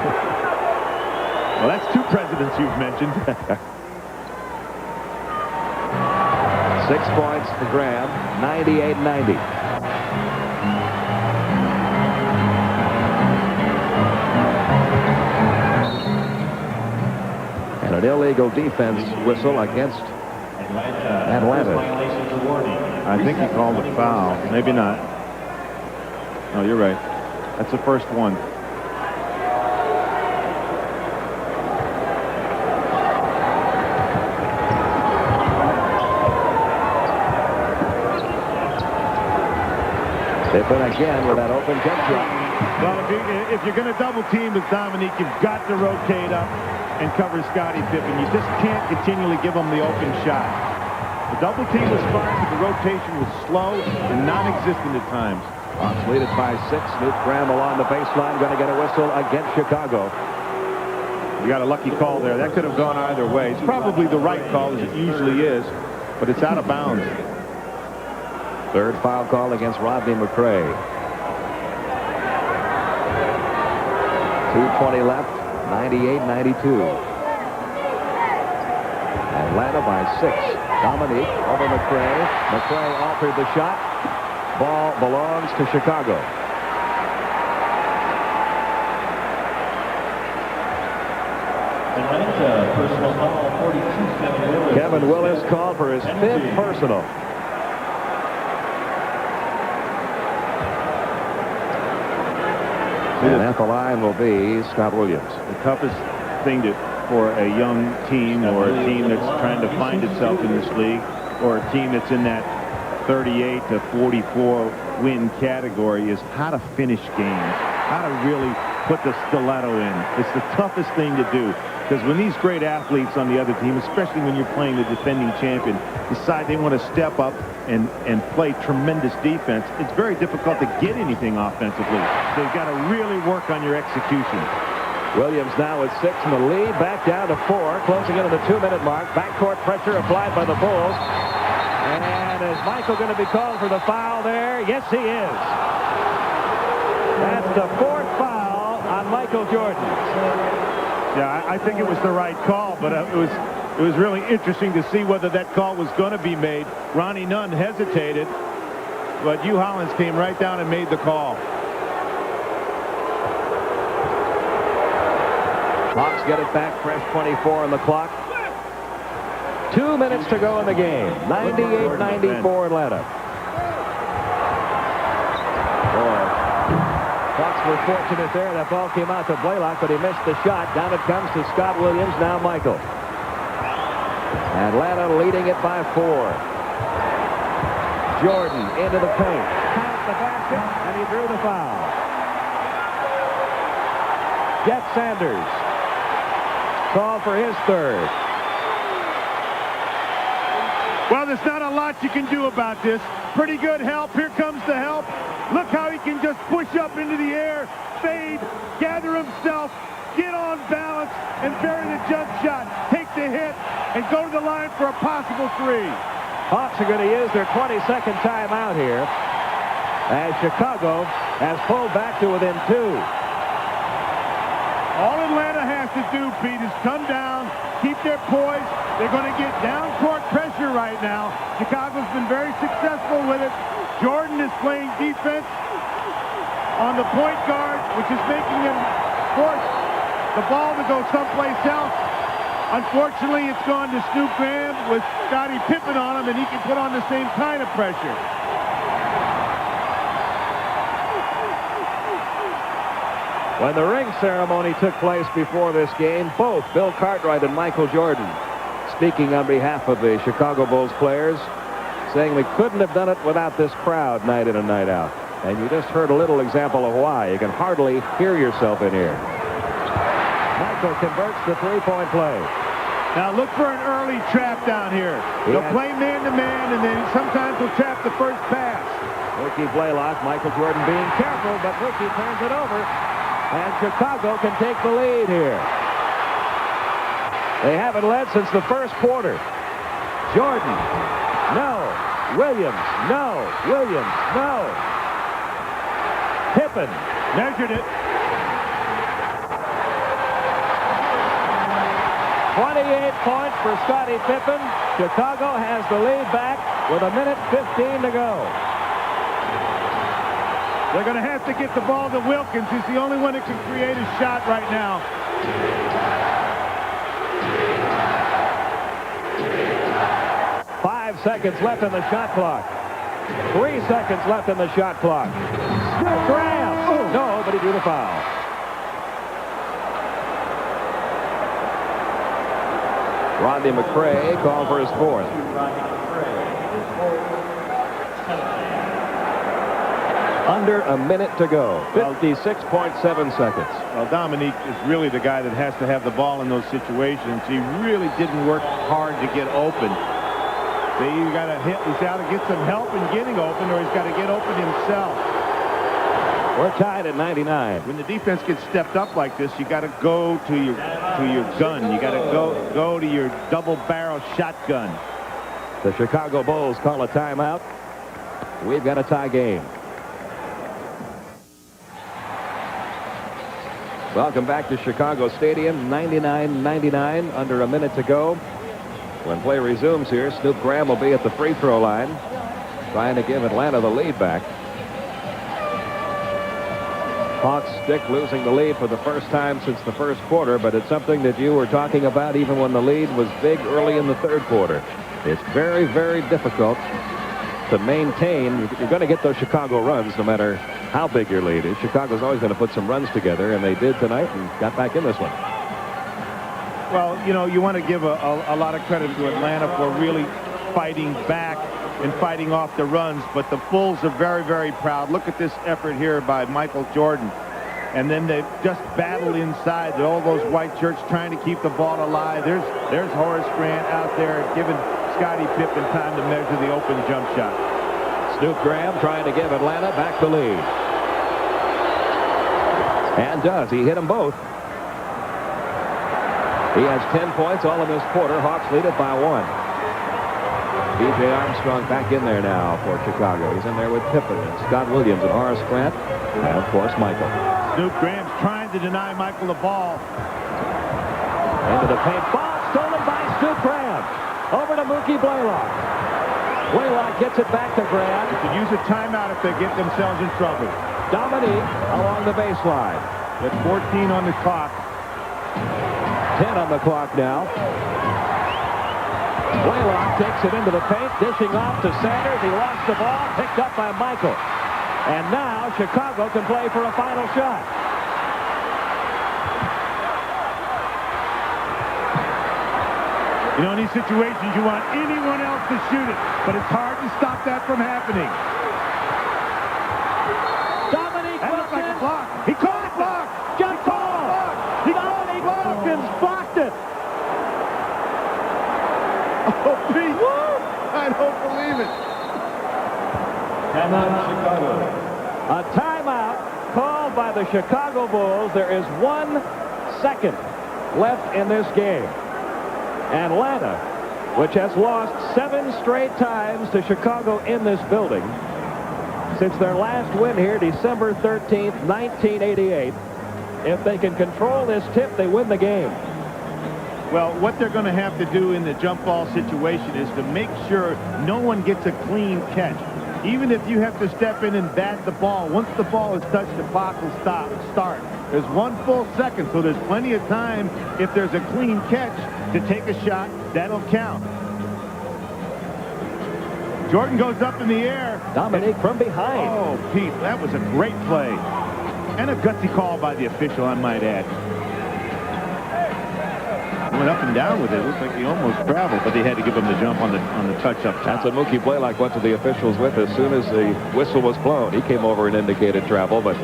Well, that's 2 presidents you've mentioned. 6 points for Graham, 98-90. And an illegal defense whistle against Atlanta. I think he called a foul. Maybe not. No, you're right. That's the first one. Pippen again with that open jump shot. Well, if you're going to double team with Dominique, you've got to rotate up and cover Scottie Pippen. You just can't continually give him the open shot. The double team was fine, but the rotation was slow and non-existent at times. Hawks lead it by 6. Snoop Graham along the baseline, going to get a whistle against Chicago. You got a lucky call there. That could have gone either way. It's probably the right call, as it usually is, but it's out of bounds. Third foul call against Rodney McRae. 2:20 left, 98-92. Atlanta by 6. Dominique over McRae. McRae altered the shot. Ball belongs to Chicago. Atlanta, personal foul, 42, Kevin Willis called for his 5th personal. And at the line will be Scott Williams. The toughest thing for a young team or a team that's trying to find itself in this league or a team that's in that 38 to 44 win category is how to finish games, how to really put the stiletto in. It's the toughest thing to do. Because when these great athletes on the other team, especially when you're playing the defending champion, decide they want to step up and play tremendous defense, it's very difficult to get anything offensively. So you've got to really work on your execution. Williams now with 6 in the lead, back down to 4, closing in on the 2-minute mark. Backcourt pressure applied by the Bulls. And is Michael going to be called for the foul there? Yes, he is. That's the 4th foul on Michael Jordan. Yeah, I think it was the right call, but it was really interesting to see whether that call was going to be made. Ronnie Nunn hesitated, but Hugh Hollins came right down and made the call. Hawks get it back, fresh 24 on the clock. 2 minutes to go in the game. 98-94 Atlanta. Hawks were fortunate there. That ball came out to Blaylock, but he missed the shot. Down it comes to Scott Williams. Now Michael. Atlanta leading it by 4. Jordan into the paint. Count the basket, and he drew the foul. Jeff Sanders called for his 3rd. Well, there's not a lot you can do about this. Pretty good help. Here comes the help. Look how he can just push up into the air, fade, gather himself, get on balance, and bury the jump shot, take the hit, and go to the line for a possible 3. Hawks are going to use their 22nd timeout here as Chicago has pulled back to within 2. All Atlanta has to do, Pete, is come down, keep their poise. They're going to get down-court pressure right now. Chicago's been very successful with it. Jordan is playing defense on the point guard, which is making him force the ball to go someplace else. Unfortunately, it's gone to Snoop Graham with Scottie Pippen on him, and he can put on the same kind of pressure. When the ring ceremony took place before this game, both Bill Cartwright and Michael Jordan, speaking on behalf of the Chicago Bulls players, saying we couldn't have done it without this crowd night in and night out. And you just heard a little example of why. You can hardly hear yourself in here. Michael converts the 3-point play. Now look for an early trap down here. They'll play man-to-man, and then sometimes they'll trap the first pass. Ricky Blaylock, Michael Jordan being careful, but Ricky turns it over. And Chicago can take the lead here. They haven't led since the first quarter. Jordan, no. Williams, no. Williams, no. Pippen measured it. 28 points for Scottie Pippen. Chicago has the lead back with 1:15 to go. They're going to have to get the ball to Wilkins. He's the only one that can create a shot right now. Five seconds left in the shot clock. 3 seconds left in the shot clock. Graham! Oh, no, but he drew the foul. Rodney McCray called for his 4th. Under a minute to go. 56.7 seconds. Well, Dominique is really the guy that has to have the ball in those situations. He really didn't work hard to get open. He's got to get some help in getting open, or he's got to get open himself. We're tied at 99. When the defense gets stepped up like this, you got to go to your gun. You got to go to your double-barrel shotgun. The Chicago Bulls call a timeout. We've got a tie game. Welcome back to Chicago Stadium. 99-99, under a minute to go. When play resumes here, Snoop Graham will be at the free throw line, trying to give Atlanta the lead back. Hawks stick losing the lead for the first time since the first quarter, but it's something that you were talking about even when the lead was big early in the third quarter. It's very, very difficult to maintain. You're going to get those Chicago runs no matter how big your lead is. Chicago's always going to put some runs together, and they did tonight and got back in this one. Well, you know, you want to give a lot of credit to Atlanta for really fighting back and fighting off the runs, but the Bulls are very, very proud. Look at this effort here by Michael Jordan. and then they just battle inside. All those white shirts trying to keep the ball alive. There's Horace Grant out there giving Scottie Pippen time to measure the open jump shot. Snoop Graham trying to give Atlanta back the lead. And does. He hit them both. He has 10 points all in this quarter. Hawks lead it by 1. B.J. Armstrong back in there now for Chicago. He's in there with Pippen and Scott Williams and Horace Grant. And, of course, Michael. Snoop Graham's trying to deny Michael the ball. Into the paint. Ball stolen by Snoop Graham. Over to Mookie Blaylock. Blaylock gets it back to Graham. They could use a timeout if they get themselves in trouble. Dominique along the baseline. With 14 on the clock. 10 on the clock now. Blaylock takes it into the paint, dishing off to Sanders. He lost the ball, picked up by Michael. And now Chicago can play for a final shot. You know, in these situations, you want anyone else to shoot it, but it's hard to stop that from happening. Dominique That looks like a block. He called it block. Jump ball. Dominique Wilkins blocked it. Oh, Pete. I don't believe it. Timeout, Chicago. A timeout called by the Chicago Bulls. There is 1 second left in this game. Atlanta, which has lost 7 straight times to Chicago in this building since their last win here, December 13th, 1988. If they can control this tip, they win the game. Well, what they're going to have to do in the jump ball situation is to make sure no one gets a clean catch. Even if you have to step in and bat the ball, once the ball is touched, the clock will start. There's 1 full second, so there's plenty of time if there's a clean catch to take a shot. That'll count. Jordan goes up in the air. Dominique from behind. Oh, Pete, that was a great play. And a gutsy call by the official, I might add. Went up and down with it. It looked like he almost traveled, but they had to give him the jump on the touch up top. That's what Mookie Blaylock went to the officials with as soon as the whistle was blown. He came over and indicated travel, but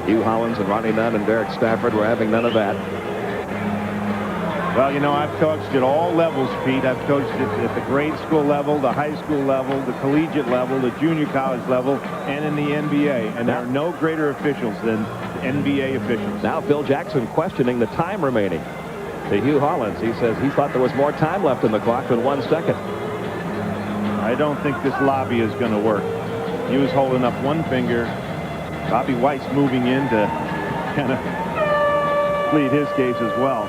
Hugh Hollins and Ronnie Nunn and Derek Stafford were having none of that. Well, you know, I've coached at all levels, Pete. I've coached at the grade school level, the high school level, the collegiate level, the junior college level, and in the NBA. And there are no greater officials than NBA officials. Now Phil Jackson questioning the time remaining. To Hugh Hollins, he says he thought there was more time left in the clock than 1 second. I don't think this lobby is going to work. He was holding up 1 finger. Bobby White's moving in to kind of plead his case as well.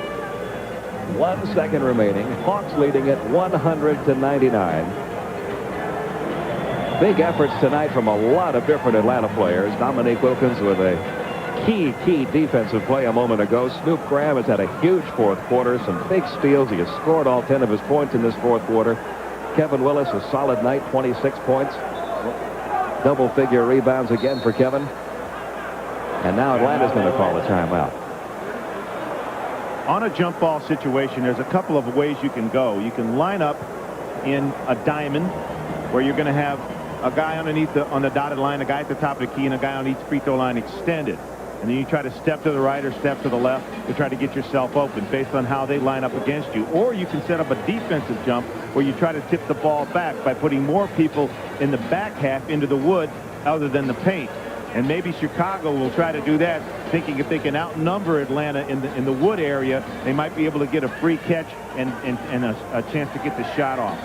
1 second remaining. Hawks leading it 100-99. Big efforts tonight from a lot of different Atlanta players. Dominique Wilkins with a key defensive play a moment ago. Snoop Graham has had a huge 4th quarter, some big steals. He has scored all 10 of his points in this 4th quarter. Kevin Willis, a solid night, 26 points. Double-figure rebounds again for Kevin. And now Atlanta's going to call a timeout. On a jump ball situation, there's a couple of ways you can go. You can line up in a diamond where you're going to have a guy underneath on the dotted line, a guy at the top of the key, and a guy on each free throw line extended. And then you try to step to the right or step to the left to try to get yourself open based on how they line up against you. Or you can set up a defensive jump where you try to tip the ball back by putting more people in the back half into the wood other than the paint. And maybe Chicago will try to do that, thinking if they can outnumber Atlanta in the wood area, they might be able to get a free catch and a chance to get the shot off.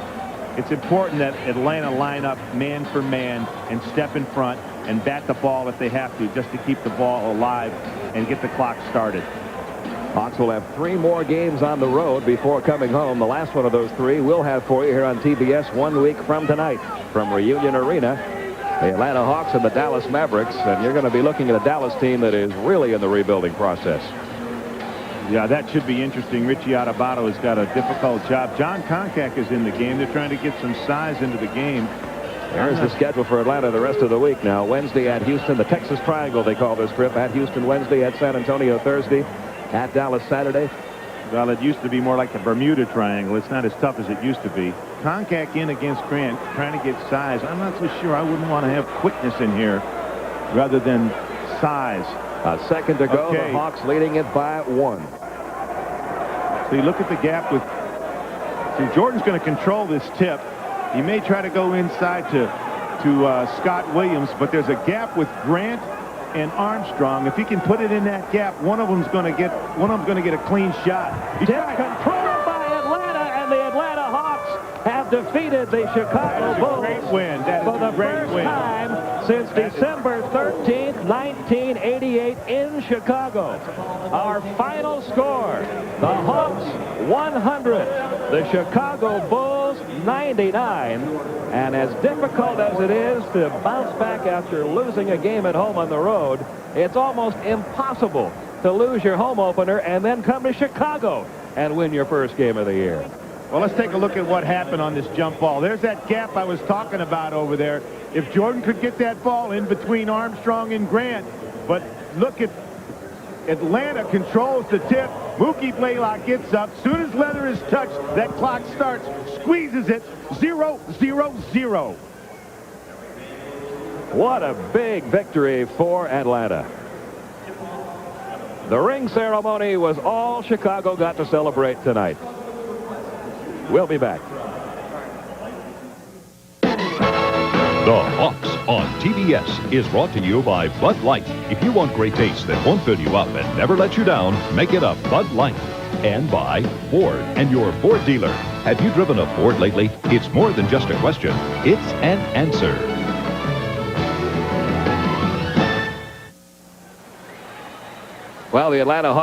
It's important that Atlanta line up man for man and step in front and bat the ball if they have to, just to keep the ball alive and get the clock started. Hawks will have 3 more games on the road before coming home. The last one of those 3 we'll have for you here on TBS 1 week from tonight from Reunion Arena. The Atlanta Hawks and the Dallas Mavericks, and you're going to be looking at a Dallas team that is really in the rebuilding process. Yeah, that should be interesting. Richie Adubato has got a difficult job. John Koncak is in the game. They're trying to get some size into the game. There's the schedule for Atlanta the rest of the week now. Wednesday at Houston, the Texas Triangle they call this trip. At Houston Wednesday, at San Antonio Thursday, at Dallas Saturday. Well, it used to be more like the Bermuda Triangle. It's not as tough as it used to be. Koncak in against Grant, trying to get size. I'm not so sure. I wouldn't want to have quickness in here rather than size. A second to go. Okay. The Hawks leading it by 1. So you look at the gap with. See, Jordan's going to control this tip. He may try to go inside to Scott Williams, but there's a gap with Grant and Armstrong. If he can put it in that gap, one of them's going to get a clean shot. Tip controlled by Atlanta, and the Atlanta Hawks have defeated the Chicago Bulls Great win. That is for the a great first win. time since December 13th, 1988 in Chicago. Our final score, the Hawks 100, the Chicago Bulls 99. And as difficult as it is to bounce back after losing a game at home on the road, it's almost impossible to lose your home opener and then come to Chicago and win your first game of the year. Well, let's take a look at what happened on this jump ball. There's that gap I was talking about over there. If Jordan could get that ball in between Armstrong and Grant, but look at Atlanta controls the tip. Mookie Blaylock gets up. Soon as leather is touched, that clock starts, squeezes it, 0-0-0. What a big victory for Atlanta. The ring ceremony was all Chicago got to celebrate tonight. We'll be back. The Hawks on TBS is brought to you by Bud Light. If you want great taste that won't fill you up and never let you down, make it a Bud Light. And by Ford and your Ford dealer. Have you driven a Ford lately? It's more than just a question. It's an answer. Well, the Atlanta Hawks